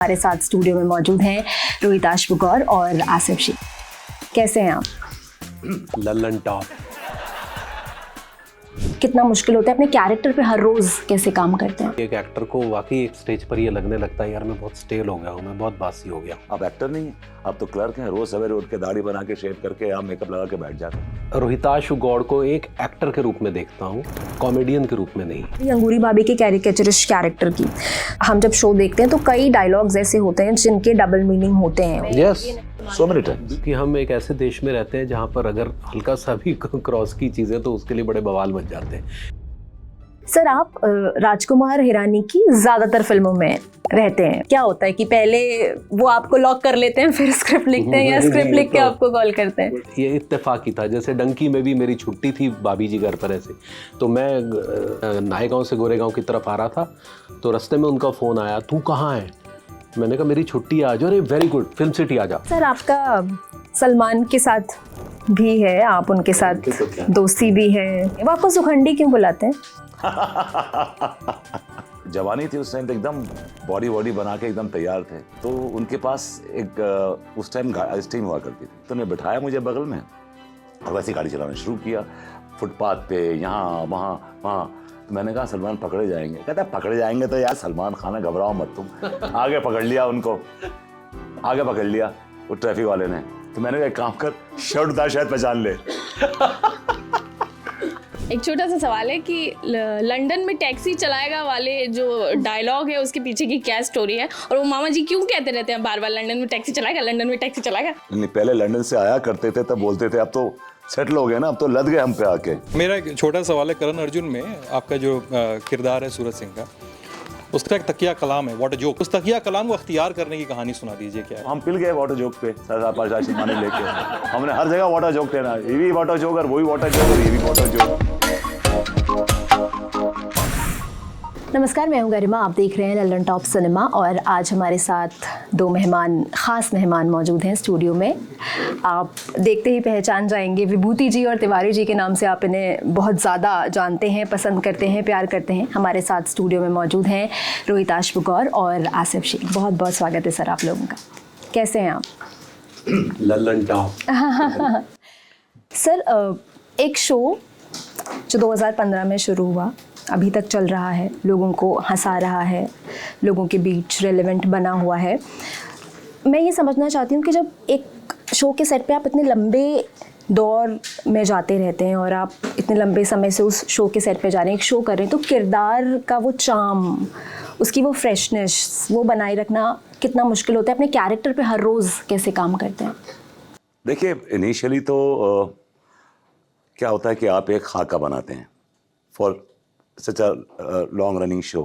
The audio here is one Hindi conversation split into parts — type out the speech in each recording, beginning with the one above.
हमारे साथ स्टूडियो में मौजूद हैं रोहिताश बुगौर और आसिफ शेख। कैसे हैं आप? लल्लन टॉप। कितना मुश्किल होता है अपने कैरेक्टर पे हर रोज कैसे काम करते हैं? एक एक्टर को वाकई एक स्टेज पर ये लगने लगता है यार मैं बहुत स्टेल हो गया हूँ, मैं बहुत बासी हो गया हूँ। आप एक्टर नहीं हैं, आप तो क्लर्क हैं। रोज सवेरे उठ के दाढ़ी बना के शेव करके आप मेकअप लगा के बैठ जाते हैं। रोहिताश बुगौर को एक एक्टर के रूप में देखता हूँ, कॉमेडियन के रूप में नहीं। अंगूरी भाभी के कैरिकेचरिस्ट कैरेक्टर की हम जब शो देखते हैं तो कई डायलॉग्स ऐसे होते हैं जिनके डबल मीनिंग होते हैं। यस, सो मेनी टाइम्स कि हम एक ऐसे देश में रहते हैं जहाँ पर अगर हल्का सा भी क्रॉस की चीजें तो उसके लिए बड़े बवाल बच जाते हैं। सर, आप राजकुमार हिरानी की ज्यादातर फिल्मों में रहते हैं। क्या होता है कि पहले वो आपको लॉक कर लेते हैं फिर स्क्रिप्ट लिखते हैं या स्क्रिप्ट लिख के आपको कॉल करते हैं? ये इत्तेफाकी था। जैसे डंकी में भी मेरी छुट्टी थी भाभी जी घर पर ऐसे, तो मैं नायगांव से गोरेगांव की तरफ आ रहा था तो रास्ते में उनका फ़ोन आया, तू कहाँ है? मैंने कहा मेरी छुट्टी आज। अरे वेरी गुड, फिल्म सिटी आ जा। सर, आपका सलमान के साथ भी है, आप उनके साथ दोस्ती भी है, वो आपको सुखंडी क्यों बुलाते हैं? जवानी थी उस टाइम तो एकदम बॉडी वॉडी बना के एकदम तैयार थे, तो उनके पास एक उस टाइम स्टीम हुआ करती थी, तो उन्हें बिठाया मुझे बगल में और वैसे गाड़ी चलाना शुरू किया फुटपाथ पे, यहाँ वहाँ वहाँ। तो मैंने कहा सलमान पकड़े जाएंगे। कहता पकड़े जाएंगे तो यार सलमान खान है, घबराओ मत तुम। आगे पकड़ लिया उनको, आगे पकड़ लिया वो ट्रैफिक वाले ने। तो मैंने कहा एक काम कर, शर्ट उतार, शायद पहचान ले। एक छोटा सा सवाल है कि लंदन में टैक्सी चलाएगा वाले जो डायलॉग है उसके पीछे की क्या स्टोरी है, और वो मामा जी क्यों कहते रहते हैं बार बार लंदन में टैक्सी चलाएगा, लंदन में टैक्सी चलाएगा? नहीं, पहले लंदन से आया करते थे तब बोलते थे, अब तो सेटल हो गए ना, अब तो लद गए हम पे आके। मेरा एक छोटा सवाल है, करण अर्जुन में आपका जो किरदार है सूरज सिंह का, उसका एक तकिया कलाम है वाटर जोक, उस तकिया कलाम को अख्तियार करने की कहानी सुना दीजिए। क्या है? हम पिल गए वाटर जोक पे, सरदार पाशा माने लेके। हमने हर जगह वाटर जोक लेना, ये भी वाटर जोक और वही वाटर जोक और ये भी वाटर जोक। नमस्कार, मैं हूं गरिमा, आप देख रहे हैं लल्लन टॉप सिनेमा और आज हमारे साथ दो खास मेहमान मौजूद हैं स्टूडियो में। आप देखते ही पहचान जाएंगे, विभूति जी और तिवारी जी के नाम से आप इन्हें बहुत ज़्यादा जानते हैं, पसंद करते हैं, प्यार करते हैं। हमारे साथ स्टूडियो में मौजूद हैं रोहिताश बुगौर और आसिफ शेख। बहुत बहुत स्वागत है सर आप लोगों का। कैसे हैं आप? लल्लन टॉप। सर, एक शो जो 2015 में शुरू हुआ अभी तक चल रहा है, लोगों को हंसा रहा है, लोगों के बीच रेलेवेंट बना हुआ है। मैं ये समझना चाहती हूँ कि जब एक शो के सेट पे आप इतने लंबे दौर में जाते रहते हैं और आप इतने लंबे समय से उस शो के सेट पे जा रहे हैं, एक शो कर रहे हैं, तो किरदार का वो चार्म, उसकी वो फ्रेशनेस, वो बनाए रखना कितना मुश्किल होता है? अपने कैरेक्टर पे हर रोज़ कैसे काम करते हैं? देखिए, इनिशियली तो क्या होता है कि आप एक खाका बनाते हैं for such a long running show.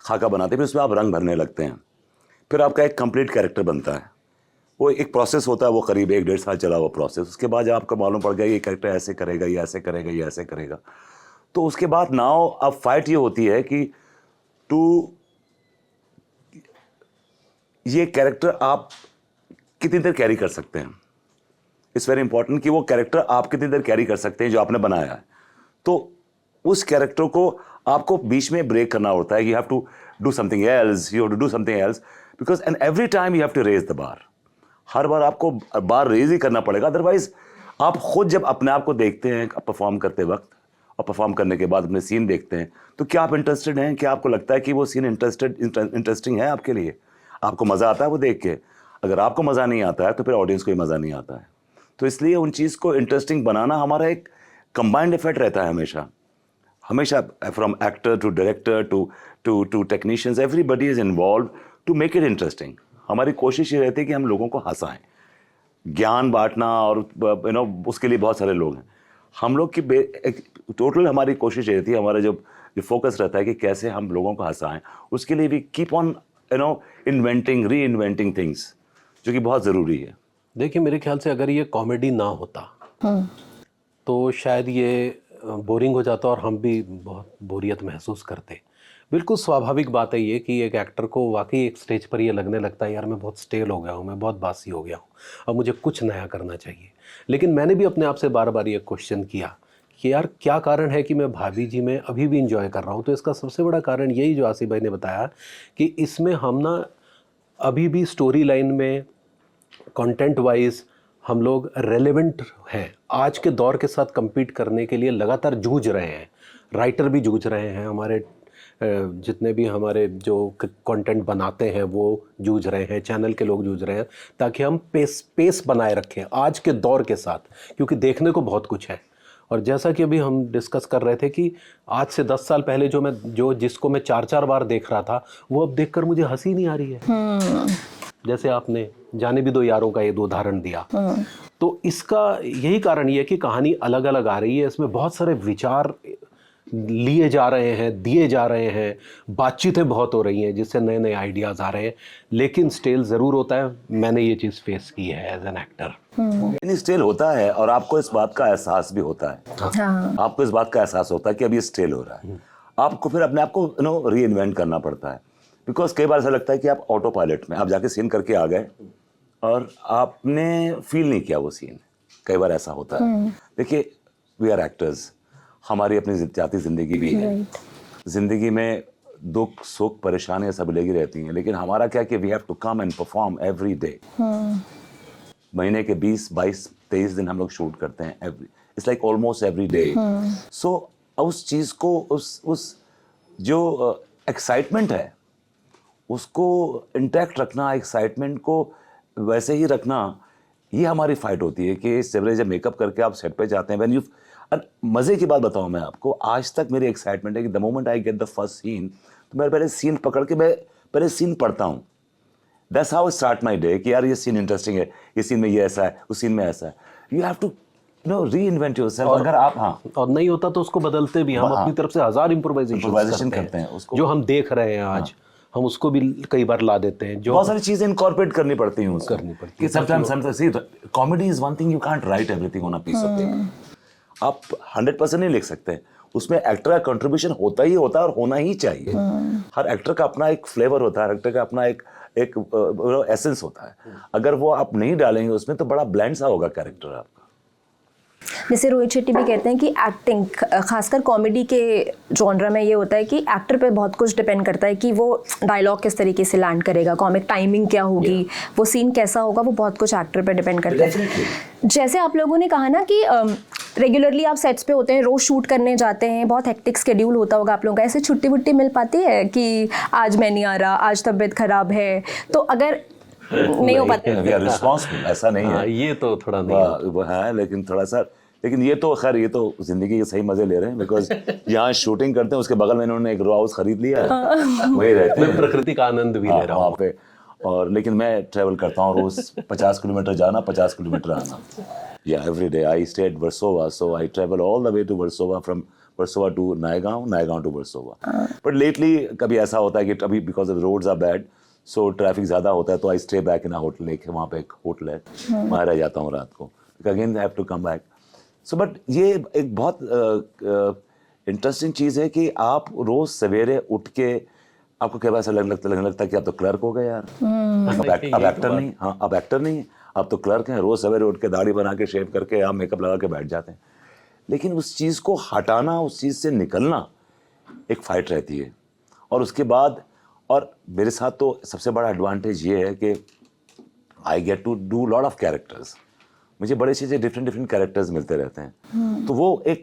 खाका बनाते हैं, फिर उसमें आप रंग भरने लगते हैं, फिर आपका एक कंप्लीट कैरेक्टर बनता है। वो एक प्रोसेस होता है, वो करीब 1-1.5 साल चला वो प्रोसेस। उसके बाद जब आपको मालूम पड़ गया ये कैरेक्टर ऐसे करेगा, ये ऐसे करेगा, ये ऐसे करेगा, तो उसके बाद नाउ अब फाइट ये होती है कि ये कैरेक्टर आप कितनी देर कैरी कर सकते हैं। इट्स वेरी इंपॉर्टेंट कि वो कैरेक्टर आप कितनी देर कैरी कर सकते हैं जो आपने बनाया है। तो उस कैरेक्टर को आपको बीच में ब्रेक करना होता है। You have to do something else, you have to do something else, because and every time you have to raise the bar. हर बार आपको बार रेज ही करना पड़ेगा, अदरवाइज आप खुद जब अपने आप को देखते हैं परफॉर्म करते वक्त और परफॉर्म करने के बाद अपने सीन देखते हैं, तो क्या आप इंटरेस्टेड हैं? क्या आपको लगता है कि वो सीन इंटरेस्टिंग है आपके लिए? आपको मज़ा आता है वो देख के? अगर आपको मज़ा नहीं आता है तो फिर ऑडियंस को भी मज़ा नहीं आता है। तो इसलिए उन चीज़ को इंटरेस्टिंग बनाना हमारा एक कंबाइंड इफेक्ट रहता है हमेशा from actor to director to technicians, everybody is involve to make it interesting. हमारी कोशिश ये रहती है कि हम लोगों को हंसाएं, ज्ञान बांटना, और उसके लिए बहुत सारे लोग हैं। हम लोग की टोटल हमारी कोशिश ये रहती है, हमारा जो फोकस रहता है कि कैसे हम लोगों को हंसाएं। उसके लिए भी कीप ऑन इन्वेंटिंग, री इन्वेंटिंग थिंग्स, जो कि बहुत ज़रूरी है। देखिए, मेरे ख्याल से अगर ये कॉमेडी ना होता तो शायद ये बोरिंग हो जाता और हम भी बहुत बोरियत महसूस करते। बिल्कुल स्वाभाविक बात है ये कि एक एक्टर को वाकई एक स्टेज पर ये लगने लगता है यार मैं बहुत स्टेल हो गया हूँ, मैं बहुत बासी हो गया हूँ, अब मुझे कुछ नया करना चाहिए। लेकिन मैंने भी अपने आप से बार बार ये क्वेश्चन किया कि यार क्या कारण है कि मैं भाभी जी में अभी भी इंजॉय कर रहा हूँ। तो इसका सबसे बड़ा कारण यही जो आसिफ भाई ने बताया कि इसमें हम ना अभी भी स्टोरी लाइन में कंटेंट वाइज हम लोग रेलेवेंट हैं, आज के दौर के साथ compete करने के लिए लगातार जूझ रहे हैं। राइटर भी जूझ रहे हैं, हमारे जितने भी हमारे जो कंटेंट बनाते हैं वो जूझ रहे हैं, चैनल के लोग जूझ रहे हैं, ताकि हम पेस बनाए रखें आज के दौर के साथ, क्योंकि देखने को बहुत कुछ है। और जैसा कि अभी हम डिस्कस कर रहे थे कि आज से 10 साल पहले जिसको मैं 4-4 बार देख रहा था, वो अब देखकर मुझे हंसी नहीं आ रही है। जैसे आपने जाने भी दो यारों का ये दो उदाहरण दिया, तो इसका यही कारण ये है कि कहानी अलग अलग आ रही है, इसमें बहुत सारे विचार लिए जा रहे हैं, दिए जा रहे हैं, बातचीतें बहुत हो रही हैं जिससे नए नए आइडियाज़ आ रहे हैं, लेकिन स्टेल ज़रूर होता है। मैंने ये चीज़ फेस की है एज एन एक्टर। नहीं, स्टेल होता है और आपको इस बात का एहसास भी होता है। हाँ। आपको इस बात का एहसास होता है कि अब ये स्टेल हो रहा है। आपको फिर अपने आप को री इन्वेंट करना पड़ता है, बिकॉज कई बार ऐसा लगता है कि आप ऑटो पायलट में आप जाके सीन करके आ गए और आपने फील नहीं किया वो सीन। कई बार ऐसा होता है। देखिए, वी आर एक्टर्स, हमारी अपनी जाती जिंदगी भी है। जिंदगी में दुख सुख परेशानियां सब लगी रहती हैं, लेकिन हमारा क्या कि we have to come and perform every day. महीने के 20, 22, 23 दिन हम लोग शूट करते हैं, it's like almost every day. So उस चीज़ को उस जो एक्साइटमेंट है उसको इंटैक्ट रखना, एक्साइटमेंट को वैसे ही रखना, ये हमारी फाइट होती है कि सवेरे जब मेकअप करके आप सेट पे जाते हैं, व्हेन यू मज़े की बात बताऊं मैं आपको, आज तक मेरी एक्साइटमेंट है कि the moment I get the first scene, तो मैं पहले सीन पकड़ के मैं पहले सीन पढ़ता हूँ। That's how start my day कि यार ये सीन इंटरेस्टिंग है, ये सीन में ये ऐसा है, उस सीन में ऐसा है। You have to reinvent yourself. अगर आप और नहीं होता तो उसको बदलते भी हम अपनी तरफ से 1000 इम्प्रोवाइजेशन करते हैं। उसको जो हम देख रहे हैं आज, हम उसको भी कई बार ला देते हैं। जो बहुत सारी चीजें इनकॉर्पोरेट करनी पड़ती हैं उसको। कि sometimes comedy is one thing, you can't write everything on a piece of paper. आप 100% नहीं लिख सकते, उसमें एक्टर का कंट्रीब्यूशन होता ही होता है और होना ही चाहिए। हर एक्टर का अपना एक फ्लेवर होता है, एक्टर का अपना एक एसेंस होता है। अगर वो आप नहीं डालेंगे उसमें तो बड़ा ब्लैंड सा होगा कैरेक्टर आपका। जैसे रोहित शेट्टी भी कहते हैं कि एक्टिंग, खासकर कॉमेडी के जॉनरा में ये होता है कि एक्टर पे बहुत कुछ डिपेंड करता है कि वो डायलॉग किस तरीके से लैंड करेगा, कॉमिक टाइमिंग क्या होगी, वो सीन कैसा होगा, वो बहुत कुछ एक्टर पे डिपेंड करता है। जैसे आप लोगों ने कहा ना कि रेगुलरली आप सेट्स पे होते हैं, रोज शूट करने जाते हैं, बहुत हेक्टिक स्केड्यूल होता होगा आप लोगों का, ऐसे छुट्टी वुट्टी मिल पाती है कि आज मैं नहीं आ रहा, आज तबीयत खराब है, तो अगर नहीं हो पाते रिस्पॉन्सिबल ऐसा नहीं है। ये तो थोड़ा नहीं है, लेकिन थोड़ा सा, लेकिन ये तो खैर ये तो जिंदगी के सही मजे ले रहे हैं, बिकॉज यहाँ शूटिंग करते हैं उसके बगल में इन्होंने एक रो हाउस खरीद लिया है, वही रहते हैं, प्रकृति का आनंद भी ले रहा हूँ वहाँ पे। और लेकिन मैं ट्रैवल करता हूँ रोज 50 किलोमीटर जाना, 50 किलोमीटर आना। या every day I stay at Versova, so I travel all the way to Versova, from Versova to Naigaon, Naigaon to Versova. But lately कभी ऐसा होता है कि अभी because the roads are bad, so traffic ज़्यादा होता है, तो I stay back in a hotel. एक वहाँ पे एक होटल है, वहाँ रह जाता हूँ रात को, again I have to come back. So but ये एक बहुत इंटरेस्टिंग चीज़ है कि आप रोज़ सवेरे उठ के आपको क्या ऐसा लगने लगता है कि आप तो क्लर्क हो गए यार, अब एक्टर नहीं। हाँ, अब एक्टर नहीं, अब तो क्लर्क हैं। रोज़ सवेरे उठ के दाढ़ी बना के शेव करके आप मेकअप लगा के बैठ जाते हैं, लेकिन उस चीज़ को हटाना, उस चीज़ से निकलना एक फाइट रहती है। और उसके बाद, और मेरे साथ तो सबसे बड़ा एडवांटेज ये है कि I get to do lot of characters. मुझे बड़े चीज़ें डिफरेंट कैरेक्टर्स मिलते रहते हैं, तो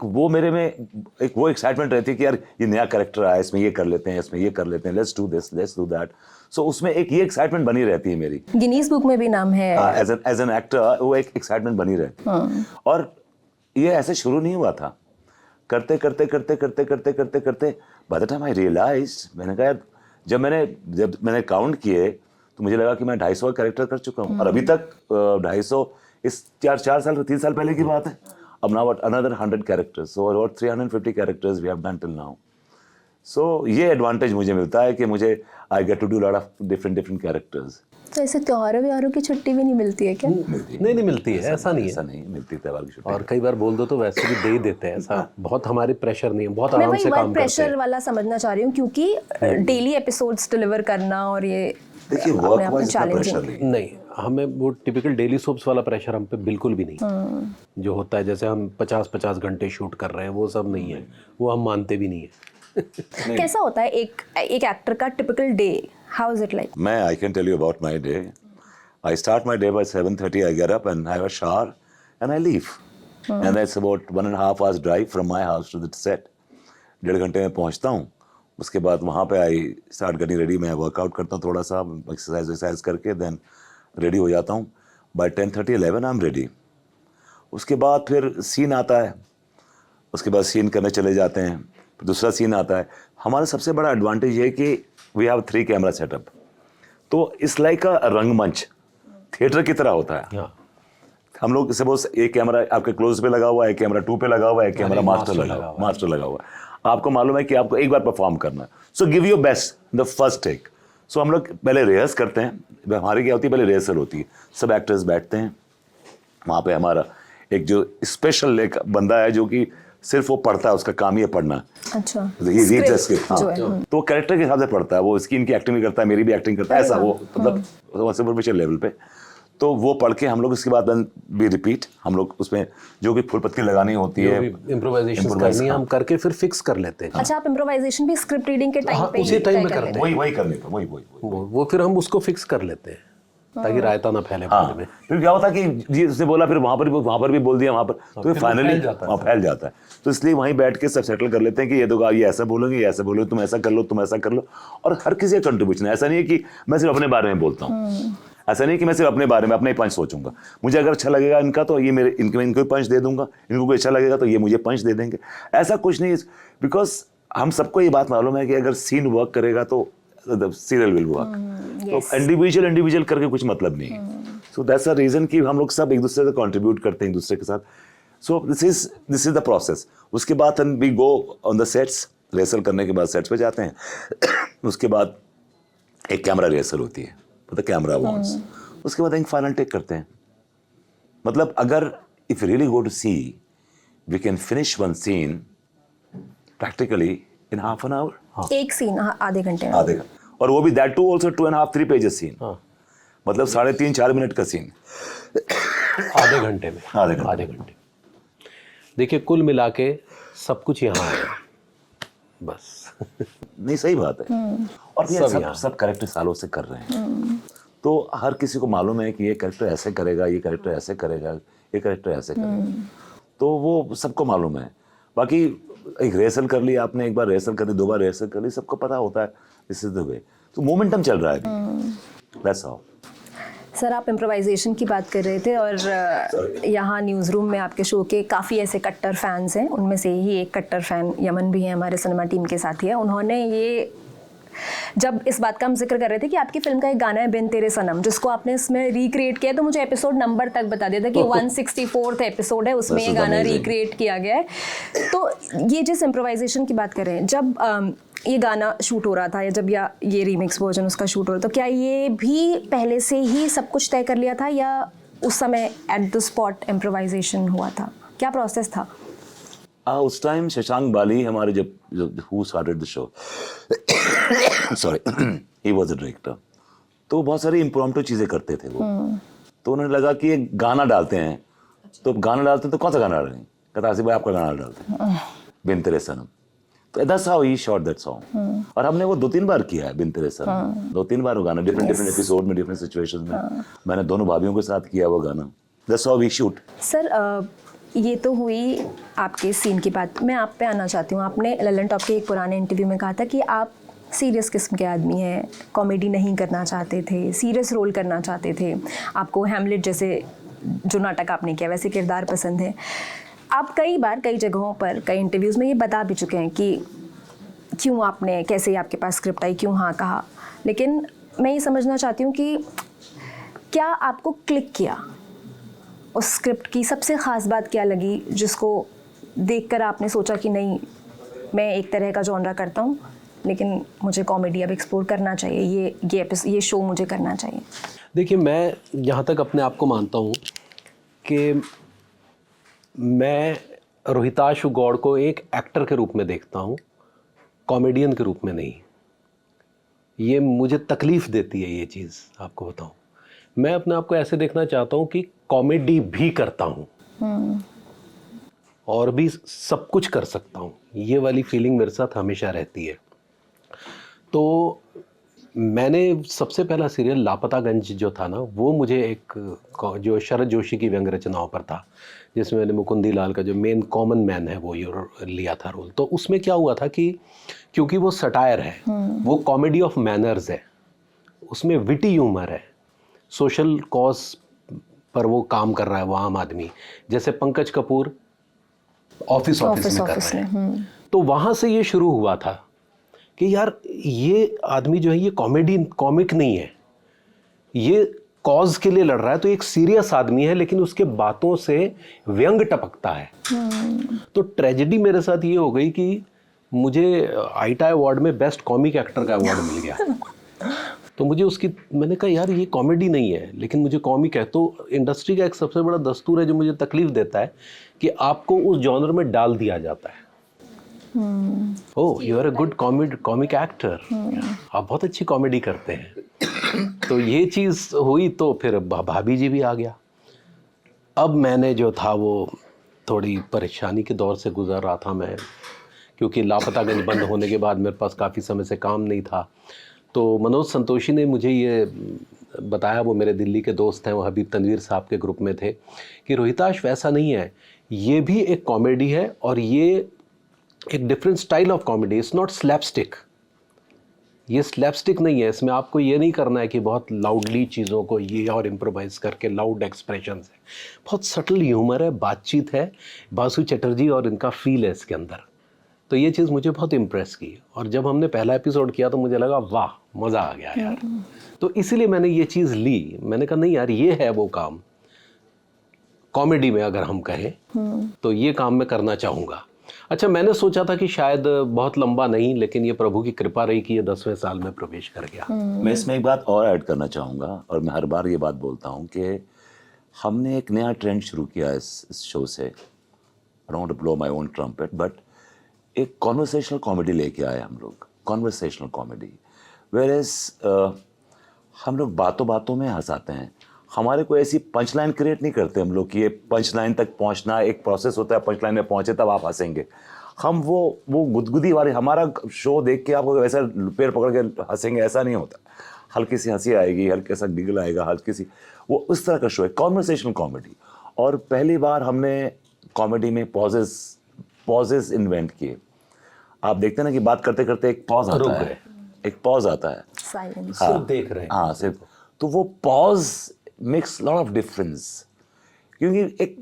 वो मेरे में एक वो एक्साइटमेंट रहती है कि यार ये नया कैरेक्टर आया, इसमें ये कर लेते हैं, इसमें ये कर लेते हैं, let's do this, let's do that. So उसमें एक ये एक्साइटमेंट बनी रहती है मेरी। गिनीज बुक में भी नाम है एज एन एक्टर, वो एक एक्साइटमेंट बनी रहती है। और ये ऐसे शुरू नहीं हुआ था, करते करते करते करते करते करते करते by the time I realise, मैंने कहा जब मैंने काउंट किए तो मुझे लगा कि मैं 250 कैरेक्टर कर चुका हूँ। और अभी तक 250 इस 3 साल पहले की बात है। अब now another 100 characters, so about 350 characters we have done till now. So ये एडवांटेज मुझे मिलता है कि मुझे I get to do lot of different characters. तो ऐसे त्योहारों की छुट्टी भी नहीं मिलती है क्या? नहीं मिलती है, ऐसा नहीं मिलती त्योहार की छुट्टी। और कई बार बोल दो तो वैसे भी दे ही देते हैं, ऐसा बहुत हमारे प्रेशर नहीं है, बहुत आराम से काम करते हैं। प्रेशर वाला समझना चाह रही हूँ, क्योंकि डेली एपिसोड्स डिलीवर करना और ये देखिए वर्क वाइज प्रेशर नहीं, हमें वो टिपिकल डेली सोप्स वाला प्रेशर हम पे बिल्कुल भी नहीं जो होता है। जैसे हम 50 घंटे शूट कर रहे हैं, वो सब नहीं है, वो हम मानते भी नहीं है। कैसा होता है एक एक्टर का typical day? How is it like? I can tell you about my day. I start my day by 7:30. I get up and have a shower and I leave. And that's about 1.5 hours drive from my house to the set. 1.5 घंटे में पहुंचता हूँ. उसके बाद वहाँ पे आई स्टार्ट getting ready. मैं वर्कआउट करता हूँ थोड़ा सा, एक्सरसाइज करके देन रेडी हो जाता हूँ. By 10:30 11 I am ready. उसके बाद फिर सीन आता है. उसके बाद सीन करने चले जाते हैं. फिर दूसरा सीन आता है. हमारा सबसे बड़ा एडवांटेज है कि वी हैव 3 कैमरा सेटअप. तो इट्स लाइक अ रंगमंच, थिएटर की तरह होता है. हाँ. हम लोग सपोज एक कैमरा आपके क्लोज पे लगा हुआ है, एक कैमरा 2 पे लगा हुआ है, एक कैमरा मास्टर लगा हुआ है. आपको मालूम है कि आपको एक बार परफॉर्म करना है. So give your best the first take. So हम लोग पहले रिहर्स करते हैं. हमारी क्या होती है, पहले रिहर्सल होती है. सब एक्टर्स बैठते हैं. वहाँ पे हमारा एक जो स्पेशल एक बंदा है जो कि सिर्फ वो पढ़ता है, उसका काम ही है पढ़ना. अच्छा. ये रीड द स्क्रिप्ट. जो है. तो कैरेक्टर के हिसाब से पढ़ता है वो. इसकी इनकी एक्टिंग भी करता है, मेरी भी एक्टिंग करता है. ऐसा वो मतलब सुपरफिशियल लेवल पे. तो वो पढ़ के हम लोग इसके बाद भी रिपीट हम लोग उसमें जो भी फुल पत्ती लगानी होती है, इम्प्रोवाइजेशन करनी है, हम करके फिर फिक्स कर लेते हैं. अच्छा, आप इम्प्रोवाइजेशन भी स्क्रिप्ट रीडिंग के टाइम पे उसी टाइम में तय कर करते हैं. वही करने का वही वो फिर हम उसको फिक्स कर लेते हैं ताकि रायता ना फैले हाँ. पूरे में. फिर क्या होता है कि जी उसने बोला, फिर वहाँ पर भी बोल दिया वहाँ पर, तो फाइनली वहाँ फैल जाता है. तो इसलिए वहीं बैठ के सब सेटल कर लेते हैं कि ये तो ये ऐसा बोलोगे, ये ऐसा बोलोगे, तुम ऐसा कर लो, तुम ऐसा कर लो. और हर किसी का कंट्रीब्यूशन. ऐसा नहीं है कि मैं सिर्फ अपने बारे में बोलता हूँ. ऐसा नहीं कि मैं सिर्फ अपने बारे में अपने ही पंच सोचूंगा. मुझे अगर अच्छा लगेगा इनका तो ये मेरे इनको पंच दे दूंगा, इनको कोई अच्छा लगेगा तो ये मुझे पंच दे देंगे. ऐसा कुछ नहीं. बिकॉज हम सबको ये बात मालूम है कि अगर सीन वर्क करेगा तो सीरियल विल वर्क. तो इंडिविजुअल करके कुछ मतलब नहीं है. सो दैट्स अ रीजन कि हम लोग सब एक दूसरे से कंट्रीब्यूट करते हैं एक दूसरे के साथ. So this is the process. उसके बाद हम we go on the sets. Rehearsal करने के बाद सेट्स पे जाते हैं. उसके बाद एक कैमरा रिहर्सल होती है, मतलब कैमरा वॉन्स. उसके बाद एक फाइनल टेक करते हैं. मतलब अगर if really go to see we can finish one scene practically in half an hour. एक सीन आधे घंटे में. आधे घंटे. और वो भी that too also 2.5-3 pages scene. मतलब 3.5-4 मिनट का सीन आधे घंटे में. आधे घंटे. देखिए कुल मिला के सब कुछ यहाँ है बस. नहीं सही बात है. और ये सब कैरेक्टर सालों से कर रहे हैं. तो हर किसी को मालूम है कि ये कैरेक्टर ऐसे करेगा, ये कैरेक्टर ऐसे करेगा, ये कैरेक्टर ऐसे करेगा. तो वो सबको मालूम है. बाकी एक रिहर्सल कर ली आपने, एक बार रिहर्सल कर ली, 2 बार रिहर्सल कर ली, सबको पता होता है दिस इज द वे. तो मोमेंटम चल रहा है अभी. That's how. सर, आप इम्प्रोवाइजेशन की बात कर रहे थे और यहाँ न्यूज़ रूम में आपके शो के काफ़ी ऐसे कट्टर फैंस हैं. उनमें से ही एक कट्टर फैन यमन भी हैं, हमारे सिनेमा टीम के साथी है. उन्होंने ये जब इस बात का हम जिक्र कर रहे थे कि आपकी फिल्म का एक गाना है बिन तेरे सनम, जिसको आपने इसमें रिक्रिएट किया, तो मुझे एपिसोड नंबर तक बता दिया था कि 164th एपिसोड है, उसमें ये गाना रिक्रिएट किया गया है. तो ये जिस इम्प्रोवाइजेशन की बात कर रहे हैं, जब ये गाना शूट हो रहा था या जब ये रीमिक्स वर्जन उसका शूट हो रहा था, तो क्या ये भी पहले से ही सब कुछ तय कर लिया था या उस समय एट द स्पॉट इम्प्रोवाइजेशन हुआ था? क्या प्रोसेस था? उस टाइम शशांक बाली हमारे जब who started the show, sorry, he was the director. तो बहुत सारी इम्प्रॉम्प्टू चीज़ें करते थे वो. तो उन्हें लगा कि एक गाना डालते हैं. तो गाना डालते हैं तो कौन सा गाना डालेंगे? कहता आसिफ भाई आपका गाना डालते हैं बिन तेरे सनम. तो that's how he shot that song. और हमने वो 2-3 बार किया है बिन तेरे सनम. 2-3 बार वो गाना डिफरेंट एपिसोड में, डिफरेंट सिचुएशंस में. मैंने दोनों भाभीयों के साथ किया वो गाना. That's how we shoot. Sir, ये तो हुई आपके सीन की बात. मैं आप पे आना चाहती हूँ. आपने ललन टॉप के एक पुराने इंटरव्यू में कहा था कि आप सीरियस किस्म के आदमी हैं, कॉमेडी नहीं करना चाहते थे, सीरियस रोल करना चाहते थे. आपको हैमलेट जैसे जो नाटक आपने किया वैसे किरदार पसंद है. आप कई बार कई जगहों पर कई इंटरव्यूज़ में ये बता भी चुके हैं कि क्यों आपने, कैसे आपके पास स्क्रिप्ट आई, क्यों हाँ कहा. लेकिन मैं ये समझना चाहती हूँ कि क्या आपको क्लिक किया उस स्क्रिप्ट की? सबसे ख़ास बात क्या लगी जिसको देखकर आपने सोचा कि नहीं, मैं एक तरह का जॉनरा करता हूँ लेकिन मुझे कॉमेडी अब एक्सप्लोर करना चाहिए, ये शो मुझे करना चाहिए? देखिए, मैं यहाँ तक अपने आप को मानता हूँ कि मैं रोहिताशु गौड़ को एक एक्टर के रूप में देखता हूँ, कॉमेडियन के रूप में नहीं. ये मुझे तकलीफ़ देती है ये चीज़, आपको बताऊँ. मैं अपने आप को ऐसे देखना चाहता हूँ कि कॉमेडी भी करता हूँ और भी सब कुछ कर सकता हूँ. ये वाली फीलिंग मेरे साथ हमेशा रहती है. तो मैंने सबसे पहला सीरियल लापतागंज जो था ना, वो मुझे एक जो शरद जोशी की व्यंग रचनाओं पर था, जिसमें मैंने मुकुंदी लाल का जो मेन कॉमन मैन है वो ये लिया था रोल। तो उसमें क्या हुआ था कि क्योंकि वो सटायर है, वो कॉमेडी ऑफ मैनर्स है, उसमें विटी ह्यूमर है, सोशल कॉज पर वो काम कर रहा है वो आम आदमी, जैसे पंकज कपूर ऑफिस में कर रहे हैं। तो वहाँ से ये शुरू हुआ था कि यार ये आदमी जो है ये कॉमिक नहीं है, ये कॉज के लिए लड़ रहा है, तो एक सीरियस आदमी है लेकिन उसके बातों से व्यंग टपकता है। तो ट्रेजेडी मेरे साथ ये हो गई कि मुझे आईटा अवार्ड में बेस्ट कॉमिक एक्टर का अवार्ड मिल गया। तो मुझे मैंने कहा यार ये कॉमेडी नहीं है लेकिन मुझे कॉमिक है। तो इंडस्ट्री का एक सबसे बड़ा दस्तूर है जो मुझे तकलीफ देता है कि आपको उस जॉनर में डाल दिया जाता है। Oh you are a good comic actor, आप बहुत अच्छी कॉमेडी करते हैं। तो ये चीज़ हुई तो फिर भाभी जी भी आ गया। अब मैंने जो था वो थोड़ी परेशानी के दौर से गुजर रहा था मैं, क्योंकि लापतागंज बंद होने के बाद मेरे पास काफ़ी समय से काम नहीं था। तो मनोज संतोषी ने मुझे ये बताया, वो मेरे दिल्ली के दोस्त हैं, वो हबीब तनवीर साहब के ग्रुप में थे, कि रोहिताश वैसा नहीं है, ये भी एक कॉमेडी है और ये एक different style of comedy, it's not slapstick. ये स्लैपस्टिक नहीं है, इसमें आपको ये नहीं करना है कि बहुत लाउडली चीज़ों को ये और इम्प्रोवाइज करके लाउड एक्सप्रेशंस है, बहुत सटल ह्यूमर है, बातचीत है, बासु चटर्जी और इनका फील है इसके अंदर। तो ये चीज़ मुझे बहुत इम्प्रेस की और जब हमने पहला एपिसोड किया तो मुझे लगा वाह मज़ा आ गया यार। तो इसीलिए मैंने ये चीज़ ली, मैंने कहा नहीं यार ये है वो काम, कॉमेडी में अगर हम कहें तो ये काम मैं करना चाहूँगा। अच्छा, मैंने सोचा था कि शायद बहुत लंबा नहीं, लेकिन ये प्रभु की कृपा रही कि ये 10वें साल में प्रवेश कर गया। मैं इसमें एक बात और ऐड करना चाहूँगा, और मैं हर बार ये बात बोलता हूँ कि हमने एक नया ट्रेंड शुरू किया इस शो से। I don't want to blow my own trumpet, but एक कॉन्वर्सेशनल कॉमेडी लेके आए हम लोग, कॉन्वर्सेशनल कॉमेडी। वेयर हम लोग बातों बातों में हंसाते हैं। हमारे को ऐसी पंच लाइन क्रिएट नहीं करते हम लोग कि ये पंच लाइन तक पहुंचना एक प्रोसेस होता है, पंच लाइन में पहुंचे तब आप हंसेंगे। हम वो गुदगुदी वाले, हमारा शो देख के आपको वैसा पैर पकड़ के हंसेंगे ऐसा नहीं होता। हल्की सी हंसी आएगी, हल्का सा गिगल आएगा, हल्की सी, वो उस तरह का शो है, कॉन्वर्सेशनल कॉमेडी। और पहली बार हमने कॉमेडी में पॉजेस इन्वेंट किए। आप देखते हैं ना कि बात करते करते एक पॉज आता है, एक पॉज आता है, साइलेंस, सिर्फ देख रहे हैं। हाँ सिर्फ, तो वो pause makes lot of difference. क्योंकि एक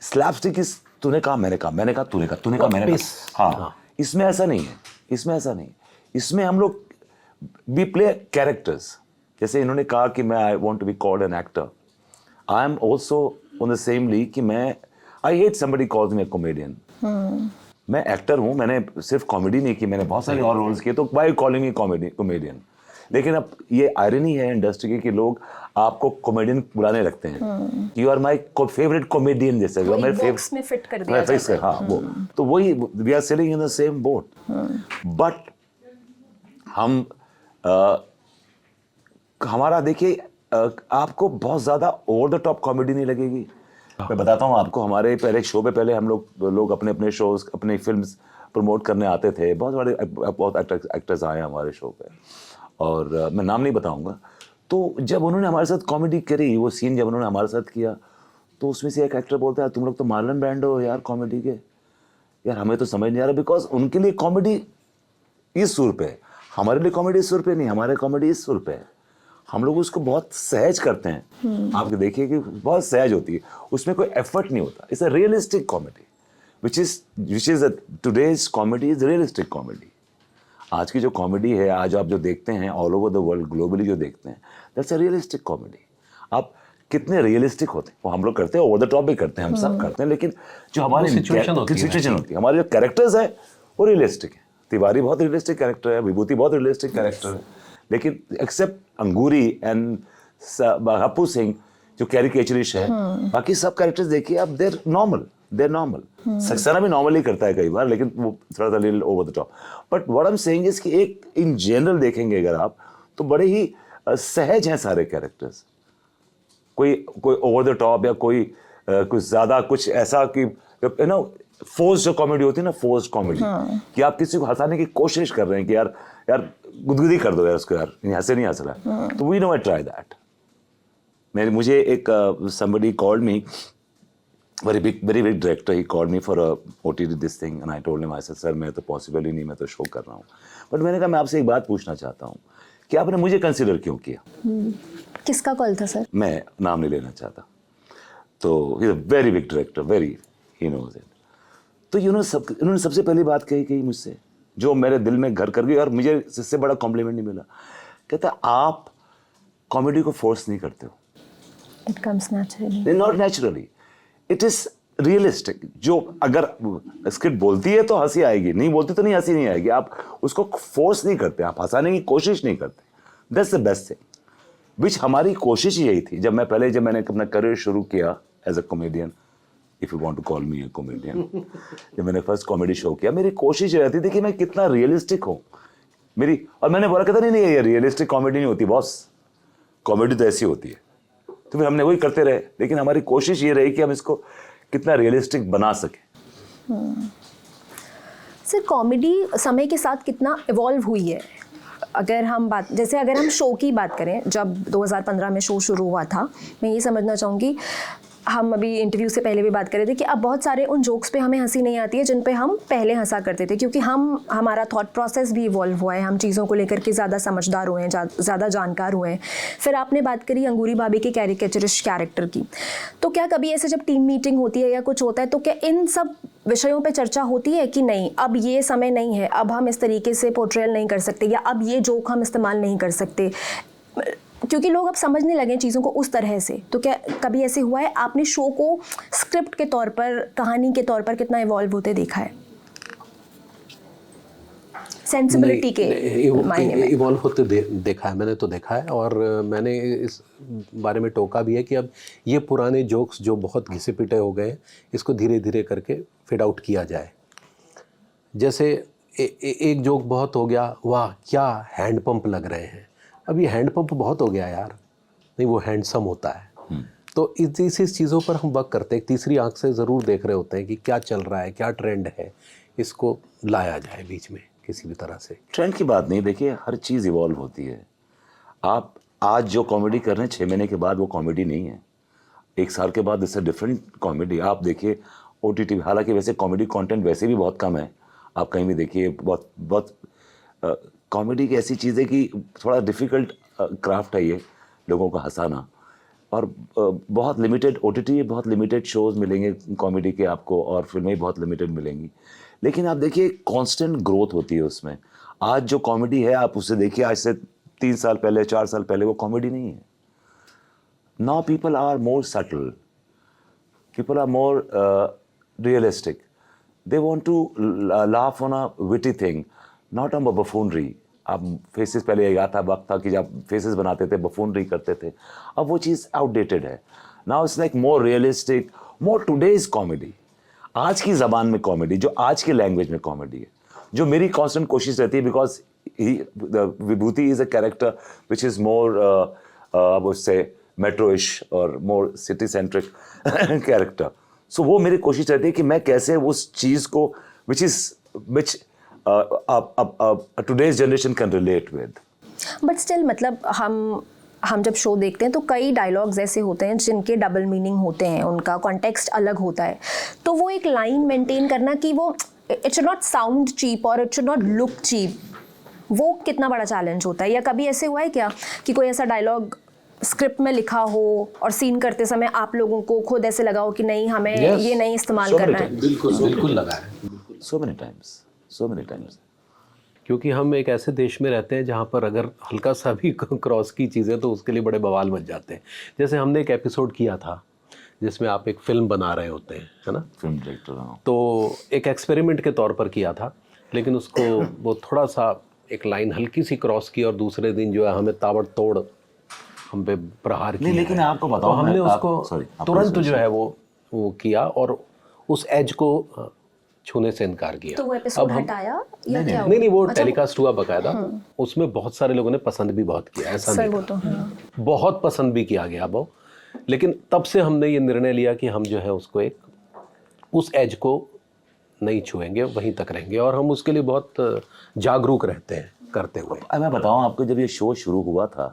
स्लैपस्टिक इज तूने कहा मैंने कहा, मैंने कहा तूने कहा, तूने कहा मैंने कहा। हाँ, इसमें ऐसा नहीं है, इसमें ऐसा नहीं। इसमें हम लोग वी प्ले कैरेक्टर्स। जैसे इन्होंने कहा कि मैं I want to be called an actor, I am also on the same league कि मैं I hate somebody calls me a comedian. मैं एक्टर हूँ, मैंने सिर्फ कॉमेडी नहीं की, मैंने बहुत सारे और रोल्स किए, तो बाय कॉलिंग मी कॉमेडियन। लेकिन अब ये आयरनी है इंडस्ट्री की कि लोग आपको कॉमेडियन बुलाने लगते हैं। You are my favourite comedian, जैसे यू आर माय फेवरेट में फिट कर दिया जाता है। हाँ, वो तो वही, we are sailing in the same boat. But हम हमारा देखिए, आपको बहुत ज़्यादा ओवर द टॉप कॉमेडी नहीं लगेगी। मैं बताता हूँ आपको, हमारे पहले शो पे पहले हम लोग अपने शोज, अपनी फिल्म्स प्रमोट करने आते थे। बहुत एक्टर्स आए हमारे शो पे, और मैं नाम नहीं बताऊंगा। तो जब उन्होंने हमारे साथ कॉमेडी करी, वो सीन जब उन्होंने हमारे साथ किया, तो उसमें से एक एक्टर बोलता है तुम लोग तो मार्लन ब्रांडो हो यार कॉमेडी के। यार हमें तो समझ नहीं आ रहा, बिकॉज उनके लिए कॉमेडी इस सुर पे, हमारे लिए कॉमेडी इस सुर पे नहीं, हमारे कॉमेडी इस सुर पे है। हम लोग उसको बहुत सहज करते हैं। आप देखिए कि बहुत सहज होती है, उसमें कोई एफर्ट नहीं होता। It's a realistic comedy, which is today's comedy is realistic comedy. आज की जो कॉमेडी है, आज आप जो देखते हैं all over the world, globally जो देखते हैं, दैट्स अ रियलिस्टिक कॉमेडी। आप कितने रियलिस्टिक होते हैं, वो हम लोग करते हैं, ओवर द टॉप भी करते हैं, हम सब करते हैं, लेकिन जो हमारी सिचुएशन होती है, हमारे जो कैरेक्टर्स है वो रियलिस्टिक है। तिवारी बहुत रियलिस्टिक कैरेक्टर है, विभूति बहुत रियलिस्टिक कैरेक्टर है, लेकिन एक्सेप्ट अंगूरी एंड हप्पू सिंह जो कैरिकेचरिश है, बाकी सब कैरेक्टर्स देखिए आप, देर नॉर्मल। सक्सेना भी नॉर्मली करता है कई बार, लेकिन वो थोड़ा सा little over the top. But what I am saying is कि एक इन जनरल देखेंगे अगर आप, तो बड़े ही सहज हैं सारे कैरेक्टर्स। कोई ओवर द टॉप या कोई कुछ ज्यादा कुछ ऐसा कि यू नो फोर्स जो कॉमेडी होती है ना, फोर्स कॉमेडी, कि आप किसी को हंसाने की कोशिश कर रहे हैं कि यार गुदगुदी कर दो यार उसको, यार हंसे नहीं हंस रहा, तो we know I try that. मुझे एक somebody called me, very big director, he called me for a OTT this thing and I told him, I said sir मैं तो पॉसिबल ही नहीं, मैं तो शो कर रहा हूँ। बट मैंने कहा मैं आपसे एक बात पूछना चाहता हूँ कि आपने मुझे कंसिडर क्यों किया? किसका कॉल था सर? मैं नाम नहीं लेना चाहता। तो he is a very big director, very he knows it. तो उन्होंने सबसे पहली बात कही मुझसे जो मेरे दिल में घर कर गई और मुझे इससे बड़ा कॉम्प्लीमेंट नहीं मिला। कहता आप कॉमेडी को फोर्स नहीं करते हो, it comes naturally, not naturally, it is realistic. जो अगर स्क्रिप्ट बोलती है तो हंसी आएगी, नहीं बोलती तो नहीं हंसी नहीं आएगी। आप उसको फोर्स नहीं करते, आप हंसाने की कोशिश नहीं करते। दैट्स द बेस्ट थिंग, विच हमारी कोशिश यही थी। जब मैंने अपना करियर शुरू किया as a comedian, if you want to call me a comedian, जब मैंने फर्स्ट कॉमेडी शो किया, मेरी कोशिश रहती थी कि मैं कितना रियलिस्टिक हूँ और मैंने बोला कहता नहीं ये रियलिस्टिक कॉमेडी नहीं होती बॉस, कॉमेडी तो ऐसी होती है। तो फिर हमने वही करते रहे, लेकिन हमारी कोशिश ये रही कि हम इसको कितना रियलिस्टिक बना सके। सर कॉमेडी समय के साथ कितना इवॉल्व हुई है? अगर हम शो की बात करें, जब 2015 में शो शुरू हुआ था, मैं ये समझना चाहूँगी, हम अभी इंटरव्यू से पहले भी बात कर रहे थे कि अब बहुत सारे उन जोक्स पे हमें हंसी नहीं आती है जिन पे हम पहले हंसा करते थे, क्योंकि हमारा थॉट प्रोसेस भी इवॉल्व हुआ है, हम चीज़ों को लेकर के ज़्यादा समझदार हुए हैं, ज़्यादा जानकार हुए हैं। फिर आपने बात करी अंगूरी भाभी के कैरिकेचरिस्ट कैरेक्टर की, तो क्या कभी ऐसे जब टीम मीटिंग होती है या कुछ होता है तो क्या इन सब विषयों पे चर्चा होती है कि नहीं अब ये समय नहीं है, अब हम इस तरीके से पोर्ट्रेयल नहीं कर सकते, या अब ये जोक हम इस्तेमाल नहीं कर सकते, क्योंकि लोग अब समझने लगे चीज़ों को उस तरह से? तो क्या कभी ऐसे हुआ है आपने शो को स्क्रिप्ट के तौर पर, कहानी के तौर पर कितना इवॉल्व होते देखा है सेंसिबिलिटी के मायने में? इवॉल्व होते देखा है, मैंने तो देखा है, और मैंने इस बारे में टोका भी है कि अब ये पुराने जोक्स जो बहुत घिसे पिटे हो गए, इसको धीरे धीरे करके फेड आउट किया जाए। जैसे एक जोक बहुत हो गया, वाह क्या हैंडपंप लग रहे हैं, अब ये हैंडपंप बहुत हो गया यार, नहीं वो हैंडसम होता है। तो इस चीज़ों पर हम वर्क करते हैं, तीसरी आंख से ज़रूर देख रहे होते हैं कि क्या चल रहा है, क्या ट्रेंड है, इसको लाया जाए बीच में किसी भी तरह से। ट्रेंड की बात नहीं, देखिए हर चीज़ इवॉल्व होती है। आप आज जो कॉमेडी कर रहे हैं 6 महीने के बाद वो कॉमेडी नहीं है, 1 साल के बाद इससे डिफरेंट कॉमेडी। आप देखिए OTT, हालांकि वैसे कॉमेडी कंटेंट वैसे भी बहुत कम है, आप कहीं भी देखिए बहुत कॉमेडी की ऐसी चीज़ है कि थोड़ा डिफ़िकल्ट क्राफ्ट है ये, लोगों को हंसाना, और बहुत लिमिटेड OTT, बहुत लिमिटेड शोज़ मिलेंगे कॉमेडी के आपको, और फिल्में बहुत लिमिटेड मिलेंगी। लेकिन आप देखिए कांस्टेंट ग्रोथ होती है उसमें। आज जो कॉमेडी है आप उसे देखिए, आज से 3 साल पहले, 4 साल पहले वो कॉमेडी नहीं है। Now people are more subtle, people are more realistic, they want to laugh on a witty thing, not on buffoonery. आप फेसेस, पहले याद था वक्त था कि जब फेसेस बनाते थे बफूनरी करते थे, अब वो चीज़ आउटडेटेड है। Now it's like more realistic, more today's comedy, आज की ज़बान में कॉमेडी, जो आज की लैंग्वेज में कॉमेडी है, जो मेरी कांस्टेंट कोशिश रहती है। Because Vibhuti is a character which is more, अब उससे मेट्रोइश और मोर सिटी सेंट्रिक कैरेक्टर। सो वो मेरी कोशिश रहती है कि मैं कैसे उस चीज़ को विच today's generation can relate with. But still मतलब हम जब शो देखते हैं तो कई डायलॉग्स ऐसे होते हैं जिनके डबल मीनिंग होते हैं, उनका कॉन्टेक्स्ट अलग होता है, तो वो एक लाइन मेंटेन करना कि वो it should not sound cheap और it should not look cheap, वो कितना बड़ा चैलेंज होता है? या कभी ऐसे हुआ है क्या कि कोई ऐसा डायलॉग स्क्रिप्ट में लिखा हो और सीन करते समय आप लोगों को खुद ऐसे लगा हो कि नहीं हमें ये नहीं इस्तेमाल करना है? बिल्कुल लगा है, So many times. क्योंकि हम एक ऐसे देश में रहते हैं जहाँ पर अगर हल्का सा भी क्रॉस की चीज़ें तो उसके लिए बड़े बवाल मच जाते हैं। जैसे हमने एक एपिसोड किया था जिसमें आप एक फिल्म बना रहे होते हैं, है ना, फिल्म डायरेक्टर, तो एक एक्सपेरिमेंट के तौर पर किया था, लेकिन उसको वो थोड़ा सा एक लाइन हल्की सी क्रॉस की और दूसरे दिन जो है हमें ताबड़तोड़ हम पे प्रहार किया। लेकिन आपको बताओ, तो हमने उसको तुरंत जो है वो किया और उस एज को छूने से इनकार किया। तो वो एपिसोड हटाया या क्या हुआ? नहीं वो टेलीकास्ट हुआ बकायदा। उसमें बहुत सारे लोगों ने पसंद भी बहुत किया, ऐसा नहीं, वो तो बहुत पसंद भी किया गया वो। लेकिन तब से हमने ये निर्णय लिया कि हम जो है उसको उस एज को नहीं छुएंगे, वहीं तक रहेंगे, और हम उसके लिए बहुत जागरूक रहते हैं। करते हुए। अब मैं बताऊं आपको, जब ये शो शुरू हुआ था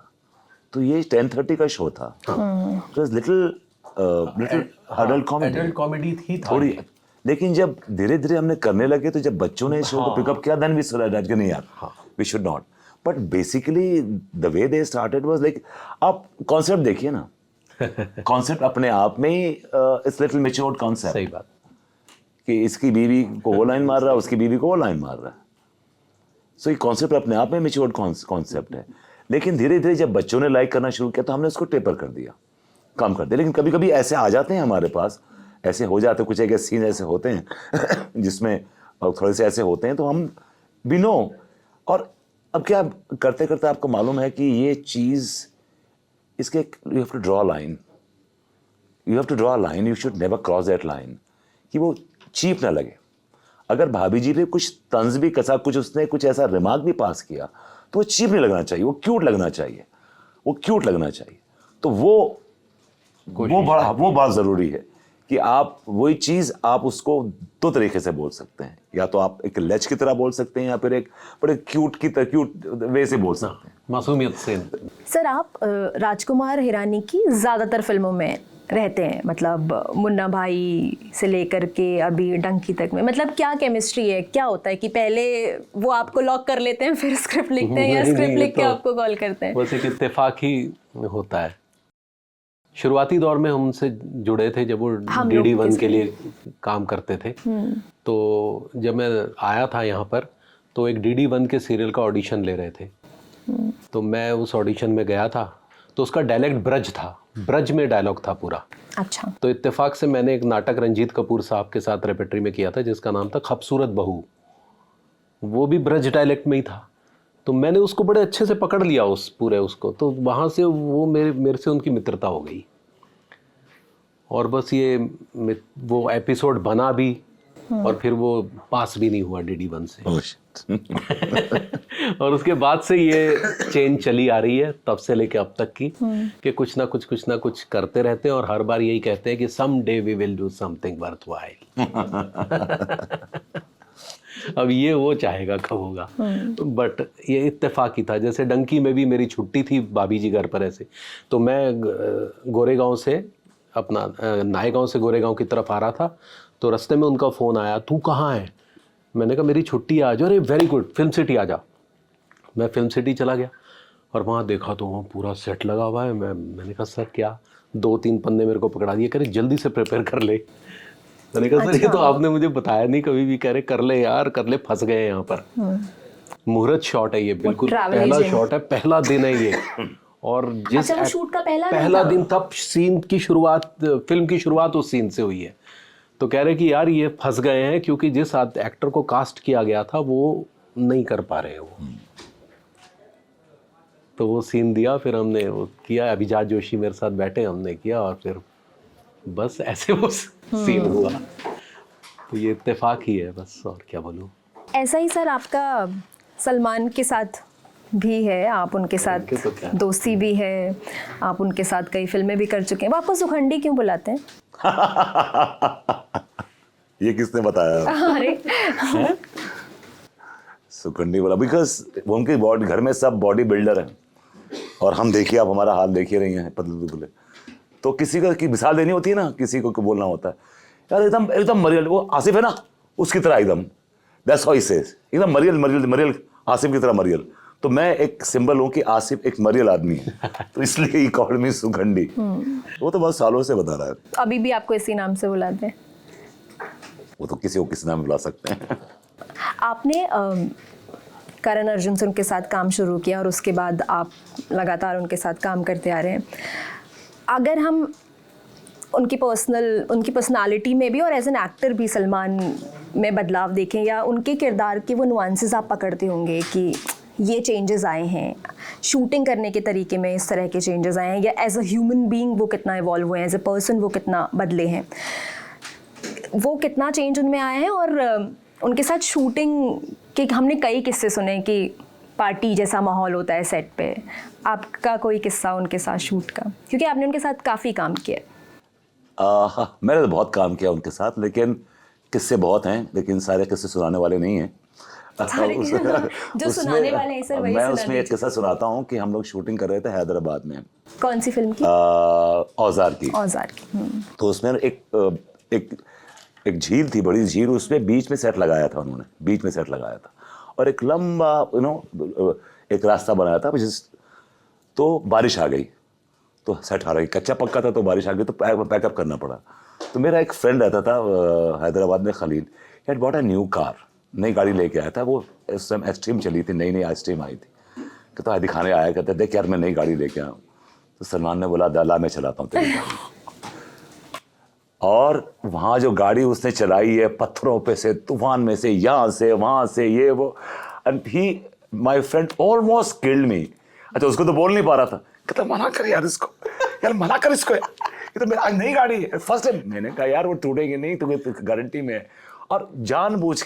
तो ये 10:30 का शो था। It was little adult comedy, adult comedy थी थोड़ी। लेकिन जब धीरे धीरे हमने करने लगे तो जब बच्चों ने शो को पिकअप किया, देन वी डिसाइडेड कि नहीं यार, we should not. But basically the way they started was like, आप कॉन्सेप्ट देखिए ना, कॉन्सेप्ट अपने आप में इट्स लिटिल मैच्योर्ड कॉन्सेप्ट। सही बात। कि इसकी बीवी को वो लाइन मार रहा है, उसकी बीवी को वो लाइन मार रहा है। सो ये कॉन्सेप्ट अपने आप में मैच्योर्ड कॉन्सेप्ट है। लेकिन धीरे धीरे जब बच्चों ने लाइक करना शुरू किया तो हमने उसको टेपर कर दिया, कम कर दिया। लेकिन कभी कभी ऐसे आ जाते हैं हमारे पास, ऐसे हो जाते हैं, कुछ एक सीन ऐसे होते हैं जिसमें थोड़े से ऐसे होते हैं तो हम भी नो। और अब क्या करते करते आपको मालूम है कि ये चीज़, इसके you have to draw line, you have to draw line, you should never cross that line, कि वो चीप ना लगे। अगर भाभी जी पे कुछ तंज भी कसा, कुछ उसने कुछ ऐसा रिमार्क भी पास किया तो वो चीप नहीं लगना चाहिए, वो क्यूट लगना चाहिए, वो क्यूट लगना चाहिए। तो वो बहुत ज़रूरी है कि आप वही चीज़ आप उसको दो तरीके से बोल सकते हैं, या तो आप एक लेच की तरह बोल सकते हैं या फिर एक बड़े क्यूट वे से बोल सकते हैं, मासूमियत से। सर आप राजकुमार हिरानी की ज़्यादातर फिल्मों में रहते हैं, मतलब मुन्ना भाई से लेकर के अभी डंकी तक में, मतलब क्या केमिस्ट्री है, क्या होता है कि पहले वो आपको लॉक कर लेते हैं फिर स्क्रिप्ट लिखते हैं, या स्क्रिप्ट लिख के आपको कॉल करते हैं? बस एक इत्तेफाक ही होता है। शुरुआती दौर में हम उनसे जुड़े थे जब वो DD1 के लिए काम करते थे। तो जब मैं आया था यहाँ पर तो एक DD1 के सीरियल का ऑडिशन ले रहे थे। तो मैं उस ऑडिशन में गया था तो उसका डायलेक्ट ब्रज था, ब्रज में डायलॉग था पूरा। अच्छा। तो इत्तेफाक से मैंने एक नाटक रंजीत कपूर साहब के साथ रेपेट्री में किया था जिसका नाम था खूबसूरत बहू, वो भी ब्रज डायलेक्ट में ही था। तो मैंने उसको बड़े अच्छे से पकड़ लिया उस पूरे उसको, तो वहाँ से वो मेरे से उनकी मित्रता हो गई। और बस ये वो एपिसोड बना भी और फिर वो पास भी नहीं हुआ DD1 से। और उसके बाद से ये चेन चली आ रही है तब से लेके अब तक की, कि कुछ ना कुछ करते रहते हैं और हर बार यही कहते हैं कि some day we will do something worthwhile. अब ये वो चाहेगा कब होगा। बट ये इत्तेफाक ही था। जैसे डंकी में भी मेरी छुट्टी थी भाभी जी घर पर ऐसे, तो मैं गोरेगांव से अपना नायगांव से गोरेगांव की तरफ आ रहा था, तो रास्ते में उनका फ़ोन आया, तू कहाँ है? मैंने कहा मेरी छुट्टी है आज। अरे वेरी गुड, फिल्म सिटी आ जा। मैं फिल्म सिटी चला गया और वहाँ देखा तो वहाँ पूरा सेट लगा हुआ है। मैंने कहा सर क्या? 2-3 पन्ने मेरे को पकड़ा दिए, कह रहे जल्दी से प्रिपेयर कर ले। मैंने कहा सर ये तो आपने मुझे बताया नहीं कभी भी। कह रहे कर ले यार, कर ले, फंस गए यहाँ पर। मुहूर्त शॉट है ये, बिल्कुल पहला शॉट है, पहला दिन है ये। और जिस अच्छा, शूट का पहला दिन तब सीन की शुरुआत, फिल्म की शुरुआत उस सीन से हुई है। तो कह रहे कि यार ये फंस गए हैं क्योंकि जिस एक्टर को कास्ट किया गया था वो नहीं कर पा रहे वो। तो वो सीन दिया, फिर हमने वो किया, अभिजात जोशी मेरे साथ बैठे, हमने किया और फिर बस ऐसे वो सीन हुआ। तो ये इत्तेफाक ही है बस, और क्या बोलूँ। ऐसा ही सर आपका सलमान के साथ भी है, आप उनके साथ तो दोस्ती भी है, आप उनके साथ कई फिल्में भी कर चुके हैं। वो आपको सुखंडी क्यों बुलाते हैं? ये किसने बताया? अरे सुखंडी बोला बिकॉज उनके बॉडी, घर में सब बॉडी बिल्डर हैं और हम देखिए, आप हमारा हाल देखिए रही हैं, पतले दुबले। तो किसी का की मिसाल देनी होती है ना, किसी को बोलना होता है यार एकदम एकदम मरियल, वो आसिफ है ना उसकी तरह एकदम, दैट्स हाउ ही सेज, एकदम मरियल मरियल मरियल, आसिफ की तरह मरियल। तो मैं एक सिंबल हूँ कि आसिफ एक मरियल आदमी है, तो इसलिए ही कॉल्ड मी सुखंडी। वो तो बहुत सालों से बता रहा है। अभी भी आपको इसी नाम से बुलाते हैं? वो तो किसी को किसी नाम बुला सकते हैं। आपने करण अर्जुन से उनके साथ काम शुरू किया और उसके बाद आप लगातार उनके साथ काम करते आ रहे हैं। अगर हम उनकी पर्सनालिटी में भी और एज एन एक्टर भी सलमान में बदलाव देखें, या उनके किरदार के वो नुआंसेस आप पकड़ते होंगे कि ये चेंजेस आए हैं, शूटिंग करने के तरीके में इस तरह के चेंजेस आए हैं, या एज अ ह्यूमन बीइंग वो कितना इवॉल्व हुए हैं, एज अ पर्सन वो कितना बदले हैं, वो कितना चेंज उनमें आया है? और उनके साथ शूटिंग के हमने कई किस्से सुने कि पार्टी जैसा माहौल होता है सेट पे। आपका कोई किस्सा उनके साथ शूट का, क्योंकि आपने उनके साथ काफ़ी काम किया? मैंने तो बहुत काम किया उनके साथ, लेकिन किस्से बहुत हैं, लेकिन सारे किस्से सुनाने वाले नहीं हैं। जो सुनाने वाले हैं सर वही मैं सुना उसमें एक किस्सा सुनाता हूँ कि हम लोग शूटिंग कर रहे थे हैदराबाद में, कौन सी फिल्म की? औजार की। औजार की। तो उसमें एक झील थी, बड़ी झील, उसमें बीच में सेट लगाया था उन्होंने, बीच में सेट लगाया था और एक लंबा एक रास्ता बनाया था। तो बारिश आ गई तो सेट आ रही, कच्चा पक्का था, तो बारिश आ गई तो पैकअप करना पड़ा। तो मेरा एक फ्रेंड रहता था हैदराबाद में, Khalil, had bought a new car, नई गाड़ी लेके आया था। वो उस टाइम एक्सट्रीम चली थी, नई एक्सट्रीम आई थी। कहता दिखाने आया, कहते देख यार मैं नई गाड़ी लेके आया हूँ। तो सलमान ने बोला दला मैं चलाता हूँ तेरी गाड़ी। और वहाँ जो गाड़ी उसने चलाई है, पत्थरों पे से, तूफान में से, यहाँ से वहाँ से, ये वो, and he my friend almost killed me. अच्छा उसको तो बोल नहीं पा रहा था, कहता मना कर यार इसको, यार मना कर इसको, ये तो मेरा नई गाड़ी है फर्स्ट टाइम। मैंने कहा यार वो टूटेगी नहीं, तुम्हें गारंटी में है। और जानबूझ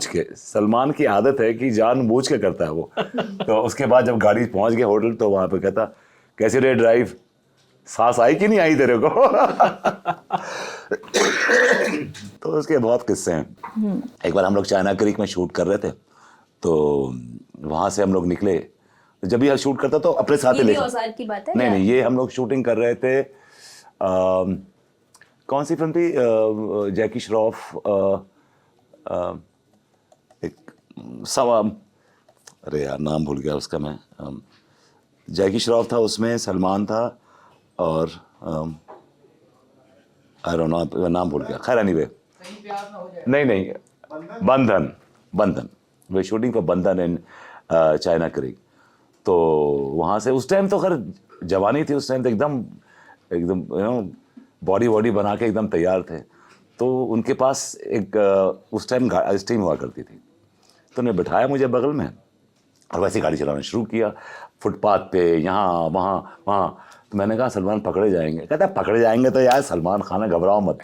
के सलमान की आदत है कि जानबूझ के करता है वो। तो उसके बाद जब गाड़ी पहुंच गया होटल, तो वहां पे कहता कैसे रे ड्राइव, सांस आई कि नहीं आई तेरे को? तो उसके बहुत किस्से हैं। एक बार हम लोग चाइना क्रीक में शूट कर रहे थे, तो वहां से हम लोग निकले। जब भी शूट करता तो अपने साथ ही ये भी लेकर, औजार की बात है? नहीं ये हम लोग शूटिंग कर रहे थे, कौन सी फिल्म थी, जैकी श्रॉफ, एक सवा, अरे यार नाम भूल गया उसका मैं, जैकी श्रॉफ था उसमें, सलमान था और आई डोंट नो नाम भूल गया, खैर एनीवे। नहीं बंधन, वे शूटिंग पर बंधन इन चाइना क्रीक। तो वहाँ से उस टाइम तो खैर जवानी थी, उस टाइम तो एकदम बॉडी बना के एकदम तैयार थे। तो उनके पास एक उस टाइम स्टीम हुआ करती थी, तो उन्हें बिठाया मुझे बगल में और वैसे गाड़ी चलाना शुरू किया, फुटपाथ पे, यहाँ वहाँ। तो मैंने कहा सलमान पकड़े जाएंगे। कहता पकड़े जाएंगे तो यार सलमान खान घबराओ मत।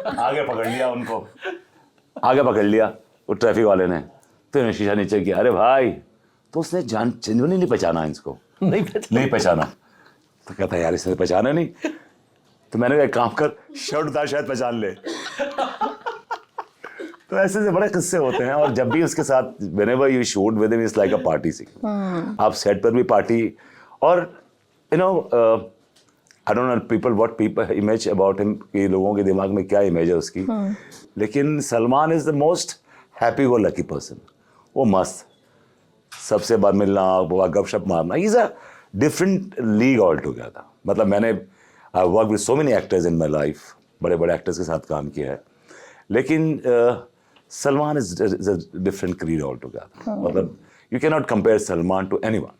आगे पकड़ लिया वो ट्रैफिक वाले ने, तो शीशा नीचे किया, अरे भाई। तो उसने जेन्युइनली नहीं पहचाना इसको, नहीं पहचाना। तो कहता यार इसने पहचाना नहीं। तो मैंने कहा एक काम कर, शर्ट उतार, शायद पहचान ले। तो ऐसे से बड़े किस्से होते हैं। और जब भी उसके साथ whenever you shoot with him, it's like a party scene। आप सेट पर भी पार्टी, और I don't know what people image about him, कि लोगों के दिमाग में क्या इमेज है उसकी। लेकिन Salman is the most happy go lucky person. वो मस्त, सबसे बार मिलना, वो गपशप मारना, is a different league all together. मतलब मैंने work with so many actors in my life, बड़े बड़े एक्टर्स के साथ काम किया है, लेकिन Salman is a different creed all together. मतलब you can not compare Salman to anyone.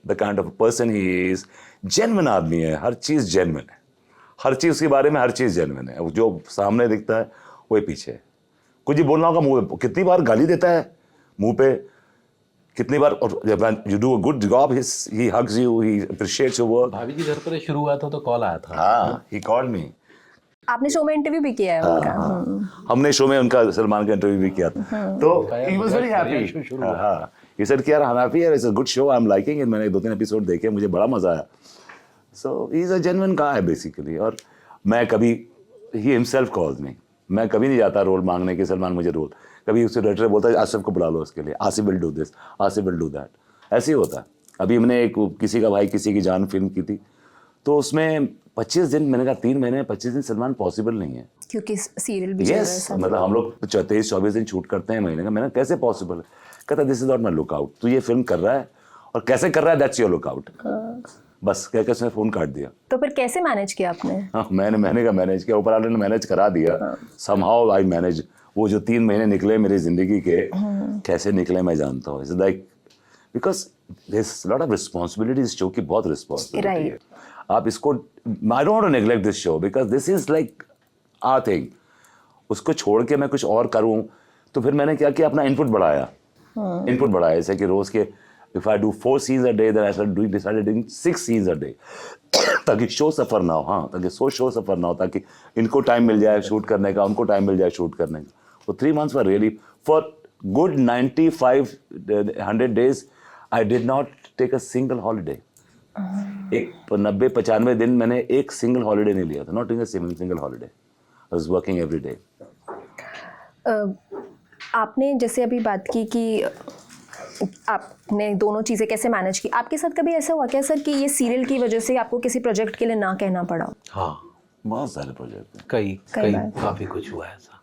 The kind of person he is, genuine आदमी है, हर चीज़ जेन्युइन है, हर चीज़ उसके बारे में हर चीज़ जेन्युइन है। जो सामने दिखता है वही पीछे है। कुछ ही बोलना होगा मुँह पे, कितनी बार गाली देता है मुँह पे, कितनी बार। और you do a good job, he hugs you, he appreciates your work. भाभी जी घर पर शुरू हुआ था तो कॉल आया था। हाँ, ही कॉल्ड मी। आपने शो में इंटरव्यू भी किया है उनका? हमने शो में उनका सलमान का इंटरव्यू भी किया था। तो ही वाज वेरी हैप्पी। हाँ, ही सेड कि यार I am happy, it's a good show, I am liking it. मैंने 2-3 एपिसोड देखे, मुझे बड़ा मजा आया। So he is a genuine guy basically. और मैं कभी, ही हिमसेल्फ कॉल्स मी, मैं कभी नहीं जाता रोल मांगने के, सलमान मुझे रोल। कभी उससे डायरेक्टर बोलता है आसिफ को बुला लो उसके लिए, Asif will do this, Asif will do that. ऐसे ही होता है। अभी हमने एक किसी का भाई किसी की जान फिल्म की थी, तो उसमें 25 दिन, मैंने कहा 3 महीने 25 दिन सलमान पॉसिबल नहीं है, क्योंकि सीरियल भी चल रहा है यस। साथ। मतलब हम लोग 23-24 दिन शूट करते हैं महीने का। मैंने कैसे पॉसिबल है? कहता this is not my lookout. तू ये फिल्म कर रहा है और कैसे कर रहा है, दैट्स योर लुकआउट। बस कह के उसने फ़ोन काट दिया। तो फिर कैसे मैनेज किया आपने? हाँ, मैंने का मैनेज किया, ऊपर वाले ने मैनेज करा दिया। Somehow I manage. वो जो 3 महीने निकले मेरी जिंदगी के, कैसे निकले मैं जानता हूँ। It's like because there is lot of responsibilities, show की बहुत रिस्पॉन्सिबिलिटी है। आप इसको, I don't want to neglect this show because this is like our thing. उसको छोड़ के मैं कुछ और करूँ, तो फिर मैंने क्या किया, अपना इनपुट बढ़ाया। इनपुट बढ़ाया, जैसे कि रोज के if I do 4 scenes a day, then I decided doing 6 scenes a day, ताकि शो सफर ना हो। हाँ, ताकि शो सफर ना हो, ताकि इनको टाइम मिल जाए शूट करने का, उनको टाइम मिल जाए शूट करने का। वो 3 months were really, for good 95-100 days I did not take a single holiday। एक 90-95 दिन मैंने एक सिंगल हॉलीडे नहीं लिया था, not taking a single holiday. I was working every day। आपने जैसे अभी बात की कि आपने दोनों चीज़ें कैसे मैनेज की, आपके साथ कभी ऐसा हुआ क्या सर कि ये सीरियल की वजह से आपको किसी प्रोजेक्ट के लिए ना कहना पड़ा? हाँ, बहुत सारे प्रोजेक्ट हैं। कई कई कई बार। काफ़ी कुछ हुआ है ऐसा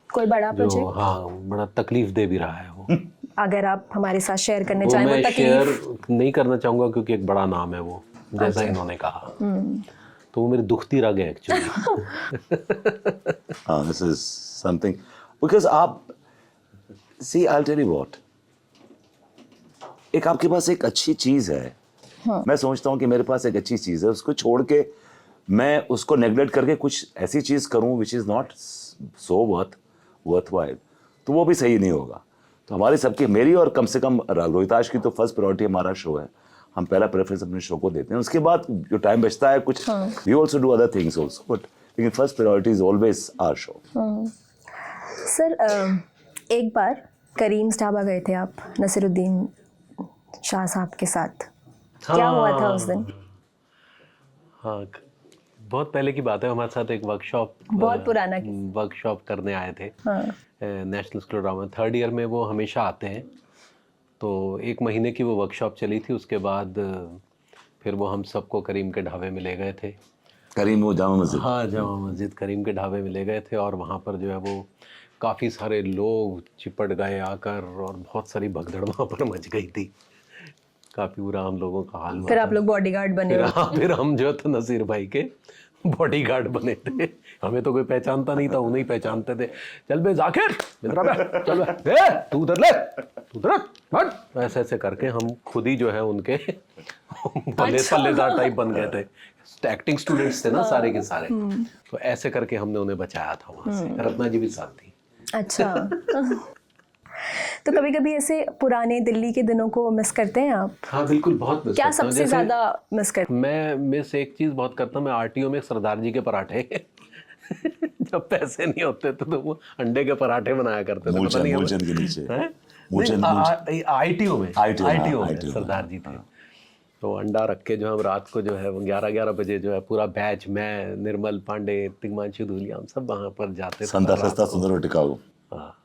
कोई बड़ा जो प्रोजेक्ट हाँ बड़ा तकलीफ दे भी रहा है वो। अगर आप हमारे साथ शेयर करने वो चाहें वो मैं शेयर तकलीफ? नहीं करना चाहूँगा क्योंकि एक बड़ा नाम है वो, जैसा इन्होंने कहा, तो वो मेरी दुखती रग है एक्चुअली। हाँ, दिस इज समथिंग बिकॉज आप सी आई टेल यू व्हाट, एक आपके पास एक अच्छी चीज है, मैं समझता हूँ कि मेरे पास एक अच्छी चीज है, उसको छोड़ के मैं उसको नेग्लेक्ट करके कुछ ऐसी चीज करूँ which is not so worthwhile, तो वो भी सही नहीं होगा। तो हमारी सबकी, मेरी और कम से कम रोहिताश की तो फर्स्ट प्रायोरिटी हमारा शो है, हम पहला प्रेफरेंस अपने शो को देते हैं, उसके बाद जो टाइम बचता है कुछ we also do other things also, but लेकिन first priority is always our show. Sir एक बार करीम्स ढाबा गए थे आप नसीरुद्दीन शाह साहब के साथ, क्या हुआ था उस दिन? हाँ, बहुत पहले की बात है, हमारे साथ एक वर्कशॉप, बहुत पुराना वर्कशॉप करने आए थे हाँ। National school of drama, third year में वो हमेशा आते हैं, तो 1 महीने की वो वर्कशॉप चली थी। उसके बाद फिर वो हम सबको करीम के ढाबे में ले गए थे। करीम वो जामा मस्जिद, हाँ, जामा मस्जिद करीम के ढाबे में ले गए थे, और वहाँ पर जो है वो काफ़ी सारे लोग चिपट गए आकर, और बहुत सारी भगदड़ वहाँ पर मच गई थी, काफ़ी बुरा हम लोगों का हाल हुआ फिर था। आप लोग बॉडीगार्ड बने फिर हो? हाँ, फिर हम जो थे नसीर भाई के बॉडीगार्ड बने थे, हमें तो कोई पहचानता नहीं था, उन्हें ही पहचानते थे। चल बे जाकिर, इधर आ बे, चल बे, ए तू उधर ले, तू उधर हट, ऐसे ऐसे करके हम खुद ही जो है उनके पल्लेदार टाइप बन गए थे। एक्टिंग स्टूडेंट्स थे ना सारे के सारे, तो ऐसे करके हमने उन्हें बचाया था वहाँ से। रत्ना जी भी साथ थी। अच्छा। तो कभी कभी ऐसे पुराने दिल्ली के दिनों को मिस करते हैं आप? हाँ बिल्कुल, बहुत मिस क्या करता हूँ। सबसे ज्यादा मिस करते मैं मिस एक चीज़ बहुत करता हूँ, मैं आरटीओ में सरदार जी के पराठे जब पैसे नहीं होते थे तो वो अंडे के पराठे बनाया करते थे। मूलचंद के नीचे, आईटीओ में ITO में। सरदार जी थे, तो अंडा रख के जो हम रात को जो है वो 11-11 बजे जो है पूरा बैच, मैं, निर्मल पांडे, तिग्मांशु धूलिया, हम सब वहाँ पर जाते थे। संता सस्ता सुंदर और टिकाऊ। हाँ,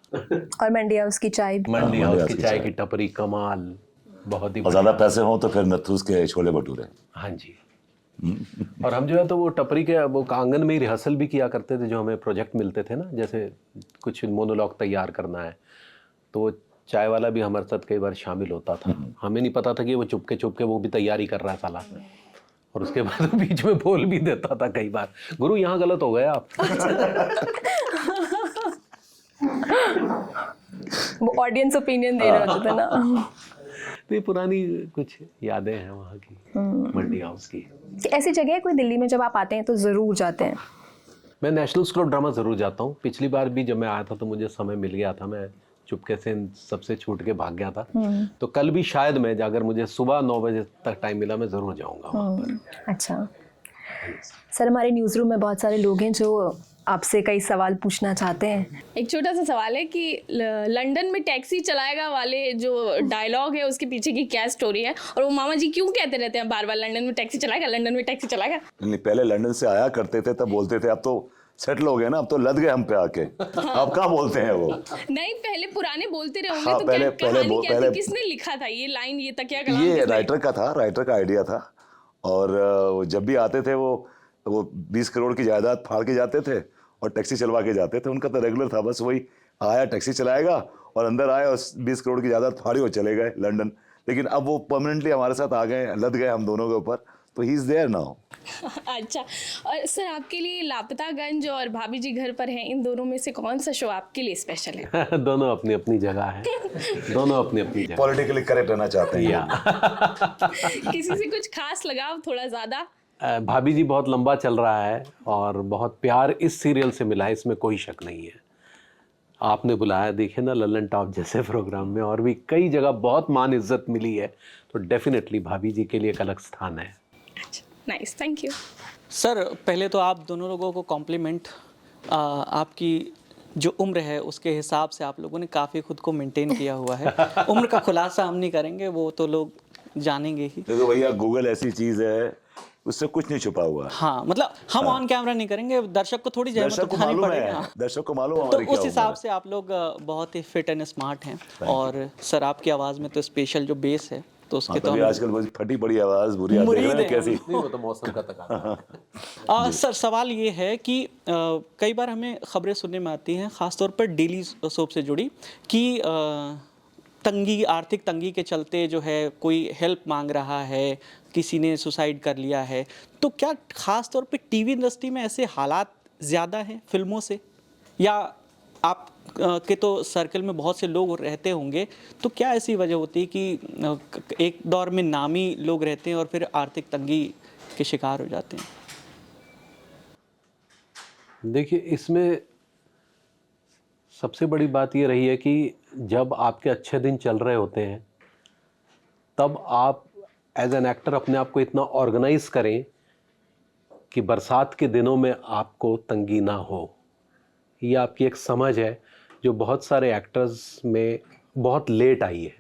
और मंडी हाउस की चाय भी? मंडी हाउस की चाय की टपरी कमाल, बहुत ही और ज्यादा पैसे हो तो फिर नथुस के छोले भटूरे। हाँ जी। और हम जो है तो वो टपरी के वो आंगन में ही रिहर्सल भी किया करते थे, जो हमें प्रोजेक्ट मिलते थे ना, जैसे कुछ मोनोलॉग तैयार करना है, तो वो चाय वाला भी हमारे साथ कई बार शामिल होता था। हमें नहीं पता था कि वो चुपके वो भी तैयारी कर रहा है साला, और उसके बाद बीच में बोल भी देता था कई बार, गुरु यहाँ गलत हो गए आप। वो ऑडियंस ओपिनियन दे रहे होते थे ना। तो ये पुरानी कुछ यादें हैं वहाँ की, मंडी हाउस की। ऐसी जगह है कोई दिल्ली में जब आप आते हैं तो जरूर जाते हैं? मैं नेशनल स्कूल ऑफ ड्रामा ज़रूर जाता हूँ। पिछली बार भी जब मैं आया था तो मुझे समय मिल गया था, मैं चुपके से सबसे छूट के भाग गया था। तो कल भी शायद मैं, अगर मुझे सुबह 9 बजे तक टाइम मिला, मैं ज़रूर जाऊँगा वहाँ पर। अच्छा सर, हमारे न्यूज़ रूम में बहुत सारे लोग हैं जो आपसे कई सवाल पूछना चाहते हैं। एक छोटा सा सवाल है कि लंदन में टैक्सी चलाएगा वाले जो डायलॉग है उसके पीछे की क्या स्टोरी है, और वो मामा जी क्यों कहते रहते हैं बार बार लंदन में टैक्सी चलाएगा, लंदन में टैक्सी चलाएगा? नहीं, पहले लंदन से आया करते थे तब बोलते थे, अब तो सेटल हो गए ना, अब तो लद गए हम पे आके। अब कहाँ बोलते हैं वो? नहीं, पहले पुराने बोलते रहे होंगे। हाँ, तो पहले- क्या पहले कहानी वो- क्या थी? पहले- किसने लिखा था ये लाइन, ये तकिया कलाम ये किसने? राइटर का था, राइटर का आइडिया था। और जब भी आते थे वो 20 करोड़ की जायदाद फाड़ के जाते थे और टैक्सी चलवा के जाते थे। उनका तो रेगुलर था, बस वही आया टैक्सी चलाएगा और अंदर आए और 20 करोड़ की जायदाद फाड़ी और चले गए लंदन। लेकिन अब वो परमानेंटली हमारे साथ आ गए, लद गए हम दोनों के ऊपर, तो ही इज देयर नाउ। अच्छा, और सर आपके लिए लापतागंज और भाभी जी घर पर हैं, इन दोनों में से कौन सा शो आपके लिए स्पेशल है? दोनों अपनी अपनी जगह है, दोनों अपनी अपनी जगह। पॉलिटिकली करेक्ट रहना चाहते हैं। या किसी से कुछ खास लगाव थोड़ा ज्यादा? भाभी जी बहुत लंबा चल रहा है और बहुत प्यार इस सीरियल से मिला है, इसमें कोई शक नहीं है। आपने बुलाया, देखे ना ललन टॉप जैसे प्रोग्राम में, और भी कई जगह बहुत मान इज्जत मिली है, तो डेफिनेटली भाभी जी के लिए एक अलग स्थान है। Nice, thank you. सर, पहले तो आप दोनों लोगों को कॉम्प्लीमेंट। आपकी जो उम्र है उसके हिसाब से आप लोगों ने काफ़ी खुद को मेंटेन किया हुआ है। उम्र का खुलासा हम नहीं करेंगे, वो तो लोग जानेंगे ही। देखो भैया, गूगल ऐसी चीज़ है उससे कुछ नहीं छुपा हुआ है। हाँ, मतलब हम ऑन कैमरा नहीं करेंगे, दर्शक को थोड़ी जहमत दर्शक को उठानी मालूम पड़ेगी। है, हाँ। दर्शक को मालूम है तो हमारी क्या उस हिसाब उम्र है। से आप लोग बहुत ही फिट एंड स्मार्ट हैं। और सर आपकी आवाज़ में तो स्पेशल जो बेस है तो उसके हाँ, तो तभी हम आजकल वो फटी पड़ी आवाज बुरी आती मुरीद है हैं कैसी। नहीं, वो तो मौसम का तकाजा है। सर सवाल ये है कि कई बार हमें खबरें सुनने में आती हैं ख़ासतौर पर डेली सोप से जुड़ी कि तंगी, आर्थिक तंगी के चलते जो है कोई हेल्प मांग रहा है, किसी ने सुसाइड कर लिया है। तो क्या ख़ास तौर पे टीवी इंडस्ट्री में ऐसे हालात ज़्यादा हैं फिल्मों से, या आप के तो सर्कल में बहुत से लोग रहते होंगे, तो क्या ऐसी वजह होती है कि एक दौर में नामी लोग रहते हैं और फिर आर्थिक तंगी के शिकार हो जाते हैं? देखिए, इसमें सबसे बड़ी बात ये रही है कि जब आपके अच्छे दिन चल रहे होते हैं तब आप एज एन एक्टर अपने आप को इतना ऑर्गेनाइज करें कि बरसात के दिनों में आपको तंगी ना हो। ये आपकी एक समझ है जो बहुत सारे एक्टर्स में बहुत लेट आई है।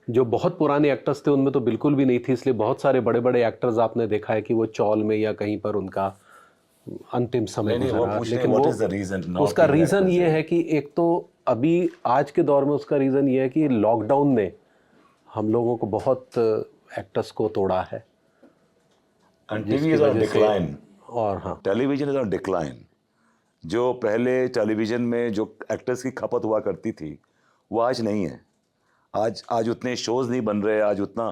जो बहुत पुराने एक्टर्स थे उनमें तो बिल्कुल भी नहीं थी, इसलिए बहुत सारे बड़े बड़े एक्टर्स आपने देखा है कि वो चौल में या कहीं पर उनका अंतिम समय नहीं, वो गुजरा। पूछ रहे हैं, लेकिन what वो is the reason not उसका being रीज़न actors ये है? है कि एक तो अभी आज के दौर में उसका रीज़न ये है कि लॉकडाउन ने हम लोगों को बहुत एक्टर्स को तोड़ा है। And जिसकी TV is on वजह से- decline. और हाँ, टेलीविजन इज ऑन डिक्लाइन। जो पहले टेलीविजन में जो एक्टर्स की खपत हुआ करती थी वो आज नहीं है। आज उतने शोज नहीं बन रहे, आज उतना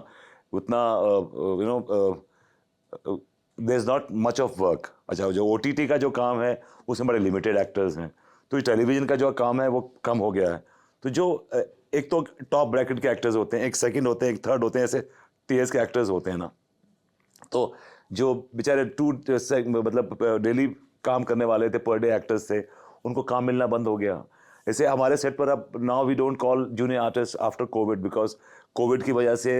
you know there is not much of work. अच्छा, जो OTT का जो काम है उसमें बड़े लिमिटेड एक्टर्स हैं, तो टेलीविजन का जो काम है वो कम हो गया है। तो जो एक तो टॉप ब्रैकेट के एक्टर्स होते हैं, एक सेकंड होते हैं, एक थर्ड होते हैं, ऐसे टीएस के एक्टर्स होते हैं ना, तो जो बेचारे मतलब डेली काम करने वाले थे, पर डे एक्टर्स थे, उनको काम मिलना बंद हो गया। ऐसे हमारे सेट पर अब now we don't call junior artist after Covid, because Covid की वजह से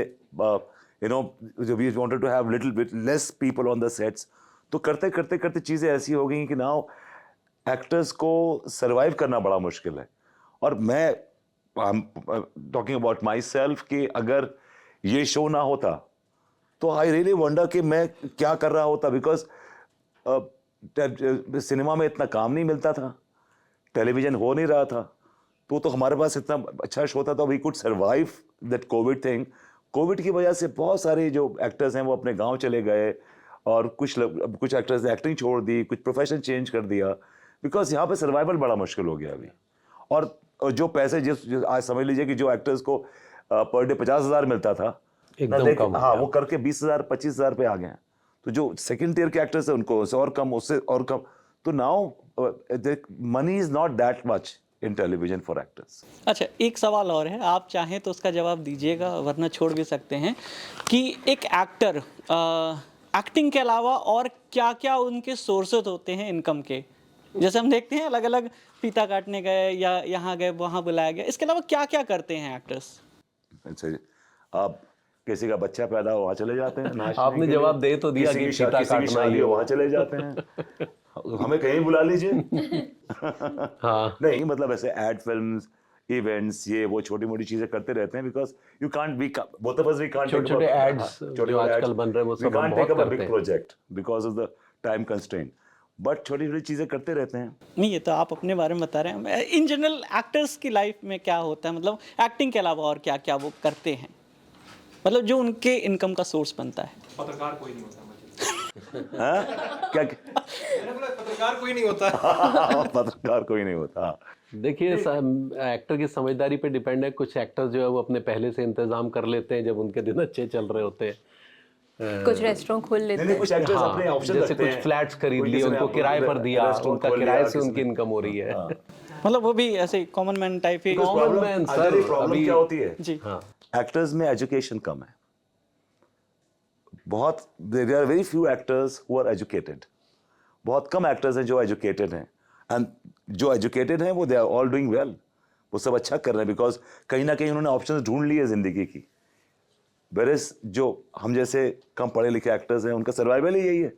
you know we wanted to have little bit less people on the sets. तो करते करते करते चीज़ें ऐसी हो गई कि नाउ एक्टर्स को सर्वाइव करना बड़ा मुश्किल है। और मैं टॉकिंग अबाउट माई सेल्फ कि अगर ये शो ना होता तो आई रियली वंडर कि मैं क्या कर रहा होता, बिकॉज सिनेमा में इतना काम नहीं मिलता था, टेलीविजन हो नहीं रहा था, तो हमारे पास इतना अच्छा शो था, तो we could survive that Covid thing. Covid की वजह से बहुत सारे जो एक्टर्स हैं वो अपने गांव चले गए, और कुछ एक्टर्स ने एक्टिंग छोड़ दी, कुछ प्रोफेशन चेंज कर दिया, बिकॉज यहाँ पे सर्वाइवल बड़ा मुश्किल हो गया अभी। और जो पैसे जिस आज समझ लीजिए कि जो एक्टर्स को पर डे 50,000 मिलता था, एकदम कम हो हाँ, गया। वो करके 20,000 25,000 पे आ गए हैं। तो जो सेकंड टियर के एक्टर्स हैं उनको उससे और कम, उससे और कम। तो now money is not that much in television for actors. अच्छा, एक सवाल और है, आप चाहें तो उसका जवाब दीजिएगा वरना छोड़ भी सकते हैं, कि एक एक्टर एक्टिंग के अलावा और क्या क्या उनके सोर्सेज होते हैं इनकम के? जैसे हम देखते हैं अलग अलग फीता काटने गए या यहाँ गए वहाँ बुलाया गया, इसके अलावा क्या क्या करते हैं एक्टर्स? अच्छा, आप किसी का बच्चा पैदा हो वहाँ चले जाते हैं नाचने आपने के लिए। जवाब दे तो दिया किसी कि की फीता किसी की काटना शादी ही हो हो। वहाँ चले जाते हैं। हमें कहीं बुला लीजिए। हाँ, नहीं, मतलब ऐसे एड फिल्म्स, इवेंट्स, ये वो छोटी मोटी चीजें करते रहते हैं, because you can't be both of us we can't छोटे-छोटे ads जो आजकल बन रहे हैं, वो सब हम बहुत करते बिग हैं। Project because of the time constraint, but छोटी छोटी चीजें करते रहते हैं। नहीं, ये तो आप अपने बारे में बता रहे हैं। इन जनरल एक्टर्स की लाइफ में क्या होता है, मतलब एक्टिंग के अलावा और क्या क्या वो करते हैं, मतलब जो उनके इनकम का सोर्स बनता है? पत्रकार कोई नहीं होता मुझे। हाँ? क्या मैंने बोला पत्रकार कोई नहीं होता। पत्रकार कोई नहीं होता। देखिए, एक्टर की समझदारी पे डिपेंड है। कुछ एक्टर्स जो है वो अपने पहले से इंतजाम कर लेते हैं जब उनके दिन अच्छे चल रहे होते हैं। कुछ रेस्टोरेंट खोल लेते नहीं, हैं। कुछ एक्टर्स हाँ, अपने ऑप्शन जैसे रखते कुछ हैं। फ्लैट्स खरीद कोई लिए, किसी ने उनको अपना किराए पर दिया, रेस्टोरेंट उनका खोल लिया, किराए से किसी उनकी ने- इनकम हो रही है। हाँ। मतलब वो भी ऐसे कॉमन मैन टाइप ही? कॉमन मैन सर, प्रॉब्लम अभी क्या होती है जी। हाँ, एक्टर्स में एजुकेशन कम है बहुत। There are very few actors who are educated. बहुत कम एक्टर्स हैं जो एजुकेटेड हैं, एंड जो एजुकेटेड हैं वो they are all doing well, वो सब अच्छा कर रहे हैं, बिकॉज कहीं ना कहीं उन्होंने ऑप्शंस ढूंढ लिए जिंदगी की। वेरस जो हम जैसे कम पढ़े लिखे एक्टर्स हैं उनका सर्वाइवल ही यही है।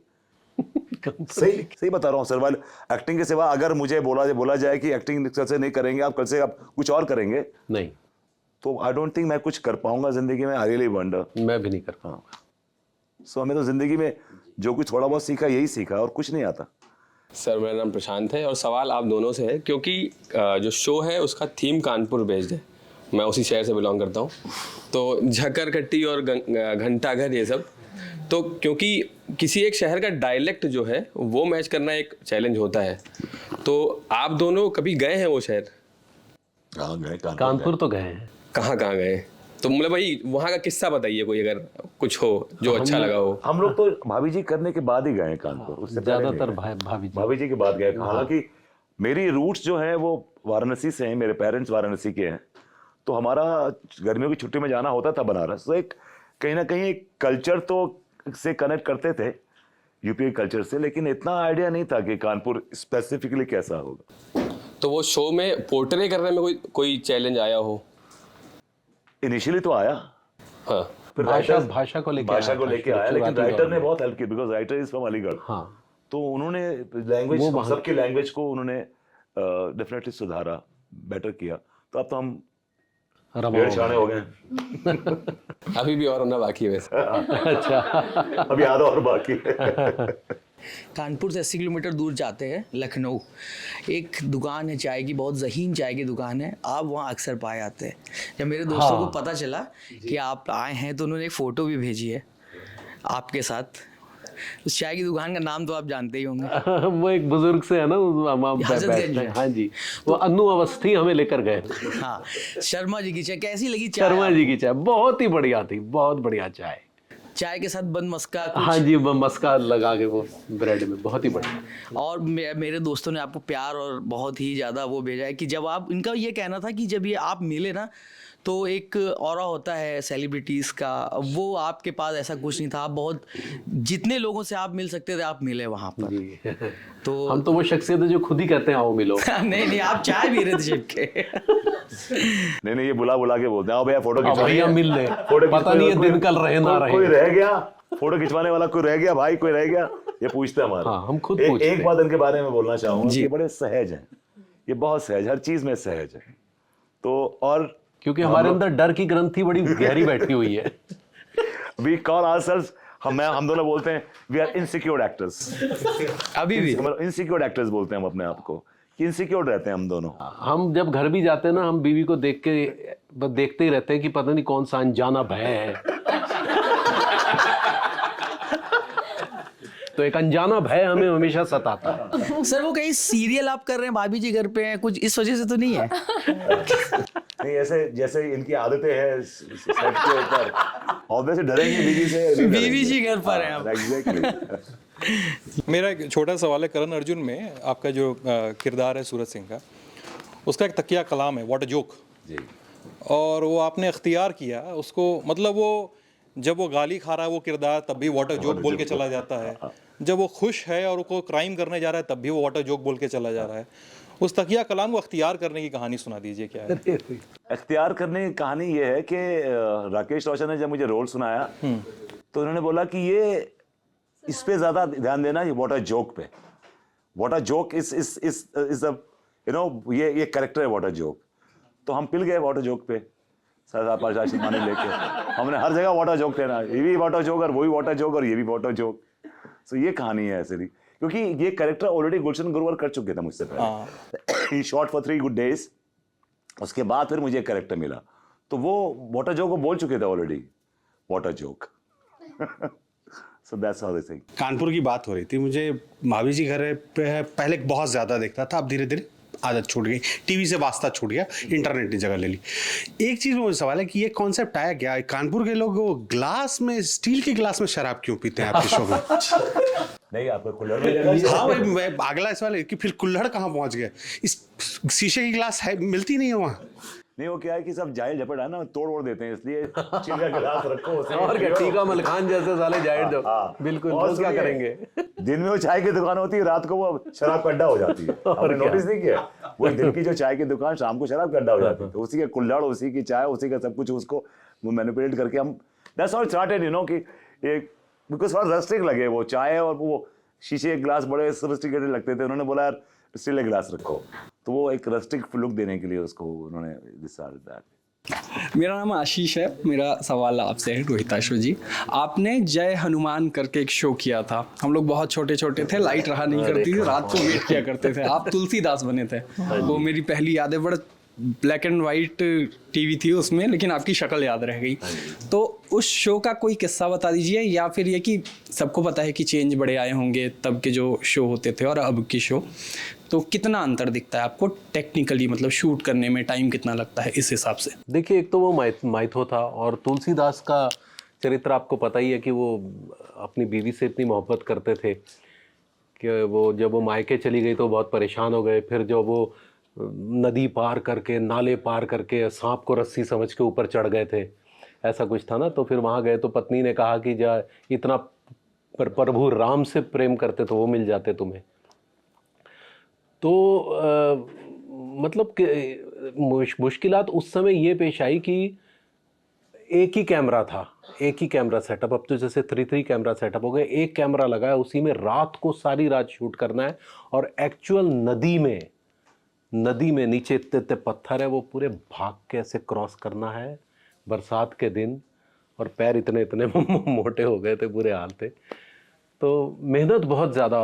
सही बता रहा हूँ, सर्वाइवल एक्टिंग के सिवा अगर मुझे बोला जाए कि एक्टिंग कल से नहीं करेंगे आप, कल से आप कुछ और करेंगे, नहीं, तो आई डोंट थिंक मैं कुछ कर पाऊंगा जिंदगी में। I really wonder. मैं भी नहीं कर पाऊंगा। सो हमें तो जिंदगी में जो कुछ थोड़ा बहुत सीखा यही सीखा और कुछ नहीं आता। सर मेरा नाम प्रशांत है और सवाल आप दोनों से है क्योंकि जो शो है उसका थीम कानपुर बेस्ड है, मैं उसी शहर से बिलोंग करता हूँ, तो झकरकट्टी और घंटाघर ये सब, तो क्योंकि किसी एक शहर का डायलेक्ट जो है वो मैच करना एक चैलेंज होता है, तो आप दोनों कभी गए हैं वो शहर? कहाँ गए? कानपुर तो गए हैं। कहाँ कहाँ गए? तो मतलब भाई वहाँ का किस्सा बताइए कोई, अगर कुछ हो जो अच्छा लगा हो। हम लोग तो भाभी जी करने के बाद ही गए हैं कानपुर, उससे पहले नहीं ज्यादातर गए। भाभी भाभी जी के बाद गए। हालांकि मेरी रूट्स जो है वो वाराणसी से हैं, मेरे पेरेंट्स वाराणसी के हैं, तो हमारा गर्मियों की छुट्टी में जाना होता था बनारस। तो एक कहीं ना कहीं एक कल्चर तो से कनेक्ट करते थे यूपी कल्चर से, लेकिन इतना आइडिया नहीं था कि कानपुर स्पेसिफिकली कैसा होगा। तो वो शो में पोर्ट्रे करने में कोई चैलेंज आया हो? इनिशियली तो आया, हाँ, फिर भाषा को लेके आया, लेकिन राइटर ने बहुत हेल्प की, because writer is from Aligarh. हाँ, तो उन्होंने लैंग्वेज, सबकी लैंग्वेज को उन्होंने डेफिनेटली सुधारा, बेटर किया। तो अब तो हम शाने हो गए। अभी भी और होना बाकी है वैसे। अच्छा, अभी आधा और बाकी है। कानपुर से 80 किलोमीटर दूर जाते हैं लखनऊ, एक दुकान है चाय की, बहुत ज़हीन चाय की दुकान है, आप वहाँ अक्सर पाए जाते हैं। जब मेरे दोस्तों को पता चला कि आप आए हैं तो उन्होंने एक फ़ोटो भी भेजी है आपके साथ। उस चाय की दुकान का नाम तो आप जानते ही होंगे। वो एक बुजुर्ग से है ना, हजरतगंज में। हाँ जी, वो अन्नू अवस्थी हमें लेकर गए। हाँ, शर्मा जी की चाय कैसी लगी? चाय शर्मा जी की चाय बहुत ही बढ़िया थी, बहुत बढ़िया चाय। चाय के साथ बन मस्का कुछ? हाँ जी, मस्का लगा के वो ब्रेड में, बहुत ही बढ़िया। और मेरे दोस्तों ने आपको प्यार और बहुत ही ज़्यादा वो भेजा है कि जब आप, इनका ये कहना था कि जब ये आप मिले ना तो एक ऑरा होता है सेलिब्रिटीज़ का, वो आपके पास ऐसा कुछ नहीं था। आप बहुत, जितने लोगों से आप मिल सकते थे आप मिले वहाँ पर जी। तो हम तो वो शख्सियत है जो खुद ही कहते हैं आओ मिलो। नहीं, आप चाय पी रहे थे छिप के। नहीं, ये बुला के बोलते हैं आओ भैया फोटो खिंचवानी भैया है। मिल ले, फोटो पता नहीं है दिन कल रहे ना रहे। कोई रह गया फोटो खिंचवाने वाला, कोई रह गया भाई, कोई रह गया, ये पूछते हैं हमारे। हाँ, हम खुद पूछते हैं। एक बात इनके बारे में बोलना चाहूंगा, ये बड़े सहज हैं, ये बहुत सहज, हर चीज में सहज है। तो और क्योंकि हमारे अंदर डर की ग्रंथि बड़ी गहरी बैठी हुई है। वी कॉल आवरसेल्व्स, हम दोनों बोलते हैं वी आर इनसिक्योर एक्टर्स। अभी भी इनसिक्योर एक्टर्स बोलते हैं हम अपने आप को, कि इनसिक्योर रहते हैं हम दोनों। हम जब घर भी जाते हैं ना, हम बीवी को देख के बस देखते ही रहते हैं कि पता नहीं कौन सा अनजाना भय है। तो एक अनजाना भय हमें हमेशा सताता है। सर, वो कहीं सीरियल आप कर रहे हैं, भाभी जी घर पे हैं, कुछ इस वजह से तो नहीं है? नहीं, ऐसे जैसे इनकी आदतें हैं सेट के ऊपर, ऑब्वियसली डरेंगे बीवी से। बीवी जी घर पर हैं आप। एग्जैक्टली। मेरा एक छोटा सवाल है, करण अर्जुन में आपका जो किरदार है सूरज सिंह का, उसका एक तकिया कलाम है व्हाट अ जोक जी। और वो आपने अख्तियार किया उसको, मतलब वो जब वो गाली खा रहा है वो किरदार तब भी व्हाट अ जोक बोल के चला जाता है, जब वो खुश है और वो क्राइम करने जा रहा है तब भी वो व्हाट अ जोक बोल के चला जा रहा है। उस तकिया कलाम को अख्तियार करने की कहानी सुना दीजिए, क्या है? अख्तियार करने की कहानी ये है कि राकेश रोशन ने जब मुझे रोल सुनाया तो उन्होंने बोला कि ये इस पे ज्यादा ध्यान देना, ये व्हाट अ जोक पे। What a joke is a you know, ये कैरेक्टर है व्हाट अ जोक। तो हम पिल गए व्हाट अ जोक पे, 7-5 माने लेके हमने हर जगह व्हाट अ जोक लेना, ये भी व्हाट अ जोक और वही व्हाट अ जोक और ये भी व्हाट अ जोक। सो ये कहानी है ऐसे, क्योंकि ये कैरेक्टर ऑलरेडी गुलशन ग्रोवर कर चुके थे मुझसे पहले। ही शॉट फॉर 3 गुड डेज, उसके बाद फिर मुझे कैरेक्टर मिला, तो वो व्हाट अ जोक को बोल चुके थे already, what a joke. So that's how they think. Kanpur की बात हो रही थी, मुझे भाभी जी घर पे पहले बहुत ज़्यादा देखता था, अब धीरे धीरे आदत छूट गई, टीवी से वास्ता छूट गया, इंटरनेट ने जगह ले ली। एक चीज़ में मुझे सवाल है कि ये कॉन्सेप्ट आया क्या, कानपुर के लोग वो ग्लास में, स्टील के ग्लास में शराब क्यों पीते हैं आपके शो में? नहीं, आपको कुल्हड़ में जगह। हाँ भाई, मैं अगला सवाल है कि फिर कुल्हड़ कहाँ पहुंच गया? इस शीशे की ग्लास है, मिलती नहीं है वहाँ। नहीं, वो क्या है कि सब जाहिल झपट है ना, तोड़ ओड़ देते हैं, इसलिए स्टील का गिलास रखो उसमें। और क्या, टीका मलखान जैसे साले जाहिर जो। हाँ, बिल्कुल, और वो क्या सुनिए, करेंगे? दिन में वो चाय की दुकान होती है, रात को वो शराब का अड्डा हो जाती है। आपने नोटिस नहीं किया? वो दिन की जो चाय की दुकान, शाम को शराब का अड्डा हो जाती है। तो उसी के कुल्हड़, उसी की चाय, उसी का सब कुछ, उसको मैनिपुलेट करके हम, that's how it started, you know, कि एक बिकॉज़ थोड़ा रस्टिक लगे वो चाय, और वो शीशे के ग्लास बड़े सोफिस्टिकेटेड लगते थे। उन्होंने बोला यार स्टील के ग्लास रखो, तो वो एक रस्टिक लुक देने के लिए उसको उन्होंने डिसाइडेड दैट। मेरा नाम आशीष है। मेरा सवाल आपसे है रोहिताशु जी, आपने जय हनुमान करके एक शो किया था। हम लोग बहुत छोटे छोटे थे, लाइट रहा नहीं करती थी, रात को वेट किया करते थे। आप तुलसीदास बने थे, वो मेरी पहली याद है। बड़ा ब्लैक एंड वाइट टीवी थी उसमें, लेकिन आपकी शक्ल याद रह गई। तो उस शो का कोई किस्सा बता दीजिए, या फिर ये कि सबको पता है कि चेंज बड़े आए होंगे तब के जो शो होते थे और अब की शो, तो कितना अंतर दिखता है आपको टेक्निकली, मतलब शूट करने में टाइम कितना लगता है इस हिसाब से? देखिए, एक तो वो माइथो था, और तुलसीदास का चरित्र आपको पता ही है कि वो अपनी बीवी से इतनी मोहब्बत करते थे कि वो जब वो मायके चली गई तो बहुत परेशान हो गए। फिर जब वो नदी पार करके, नाले पार करके सांप को रस्सी समझ के ऊपर चढ़ गए थे, ऐसा कुछ था ना। तो फिर वहाँ गए तो पत्नी ने कहा कि जा इतना प्रभु राम से प्रेम करते तो वो मिल जाते तुम्हें। तो मतलब मुश्किलात उस समय ये पेश आई कि एक ही कैमरा था, एक ही कैमरा सेटअप। अब तो जैसे 3 कैमरा सेटअप हो गए, एक कैमरा लगा है, उसी में रात को सारी रात शूट करना है। और एक्चुअल नदी में नीचे इतने पत्थर है, वो पूरे भाग के ऐसे क्रॉस करना है बरसात के दिन, और पैर इतने मोटे हो गए थे, बुरे हाल थे। तो मेहनत बहुत ज़्यादा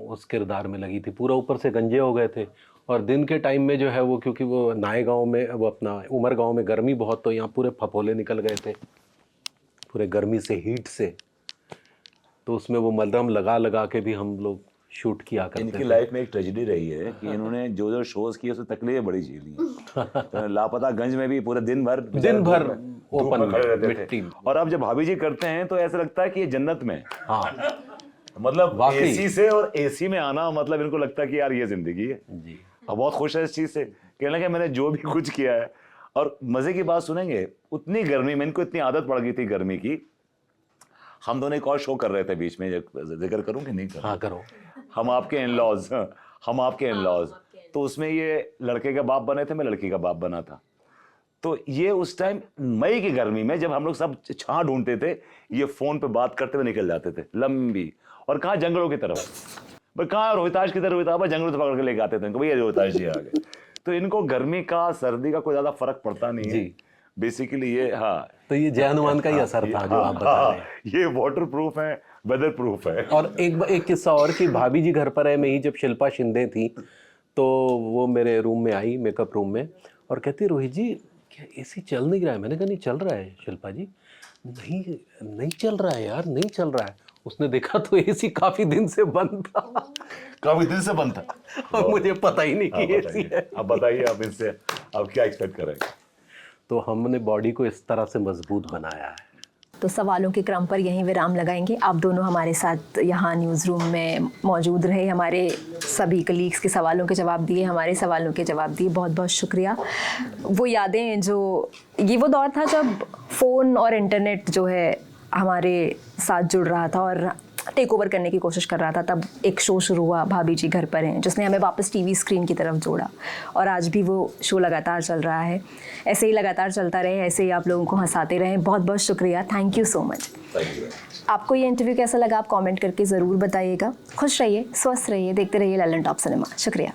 उस किरदार में लगी थी। पूरा ऊपर से गंजे हो गए थे, और दिन के टाइम में जो है वो, क्योंकि वो नाए गांव में, वो अपना उमर गांव में गर्मी बहुत, तो यहाँ पूरे फफोले निकल गए थे पूरे गर्मी से, हीट से। तो उसमें वो मलरम लगा के भी हम लोग शूट किया करते इनकी थे। लाइफ में एक ट्रेजेडी रही है कि इन्होंने जो शोज किए उसमें तकलीफें बड़ी झेली हैं। तो लापता गंज में भी पूरे दिन भर ओपन में मिट्टी। और अब जब भाभी जी करते हैं तो ऐसा लगता है कि ये जन्नत में। हाँ, मतलब वाकई। एसी से और एसी में आना, मतलब इनको लगता है कि यार ये जिंदगी है जी। और बहुत खुश है इस चीज से, कहने लगे मैंने जो भी कुछ किया है। और मजे की बात सुनेंगे, उतनी गर्मी में इनको इतनी आदत पड़ गई थी गर्मी की। हम दोनों एक और शो कर रहे थे बीच में, जिक्र करूं कि नहीं करूं? हाँ करो। हम आपके इन-लॉज, तो उसमें ये लड़के का बाप बने थे, मैं लड़की का बाप बना था। तो ये उस टाइम मई की गर्मी में जब हम लोग सब छां ढूंढते थे, ये फोन पे बात करते हुए निकल जाते थे लंबी, और कहाँ जंगलों की तरफ, भाई कहाँ रोहिताश की तरफ, रोहिताश जंगलों से पकड़ के लेके आते थे भैया रोहिताश जी आ गए। तो इनको गर्मी का सर्दी का कोई ज्यादा फर्क पड़ता नहीं है बेसिकली। ये हाँ, तो ये जय हनुमान का ही असर था जो आप बता रहे हैं। ये वाटर प्रूफ है, वेदर प्रूफ है। और एक किस्सा और कि भाभी जी घर पर है में ही जब शिल्पा शिंदे थी, तो वो मेरे रूम में आई, मेकअप रूम में, और कहती रोहित जी क्या एसी चल नहीं रहा है? मैंने कहा नहीं चल रहा है शिल्पा जी। नहीं चल रहा है यार, नहीं चल रहा है। उसने देखा तो एसी काफी दिन से बंद था। काफी दिन से बंद था, और मुझे पता ही नहीं कि एसी है। अब बताइए आप इनसे अब क्या एक्सपेक्ट करेंगे? तो हमने बॉडी को इस तरह से मजबूत बनाया है। तो सवालों के क्रम पर यहीं विराम लगाएंगे। आप दोनों हमारे साथ यहाँ न्यूज़ रूम में मौजूद रहे, हमारे सभी कलीग्स के सवालों के जवाब दिए, हमारे सवालों के जवाब दिए, बहुत बहुत शुक्रिया। वो यादें जो, ये वो दौर था जब फ़ोन और इंटरनेट जो है हमारे साथ जुड़ रहा था और टेक ओवर करने की कोशिश कर रहा था। तब एक शो शुरू हुआ, भाभी जी घर पर हैं, जिसने हमें वापस टीवी स्क्रीन की तरफ जोड़ा, और आज भी वो शो लगातार चल रहा है। ऐसे ही लगातार चलता रहे, ऐसे ही आप लोगों को हंसाते रहें। बहुत बहुत शुक्रिया, थैंक यू सो मच। आपको ये इंटरव्यू कैसा लगा आप कमेंट करके ज़रूर बताइएगा। खुश रहिए, स्वस्थ रहिए, देखते रहिए ललन टॉप सिनेमा। शुक्रिया।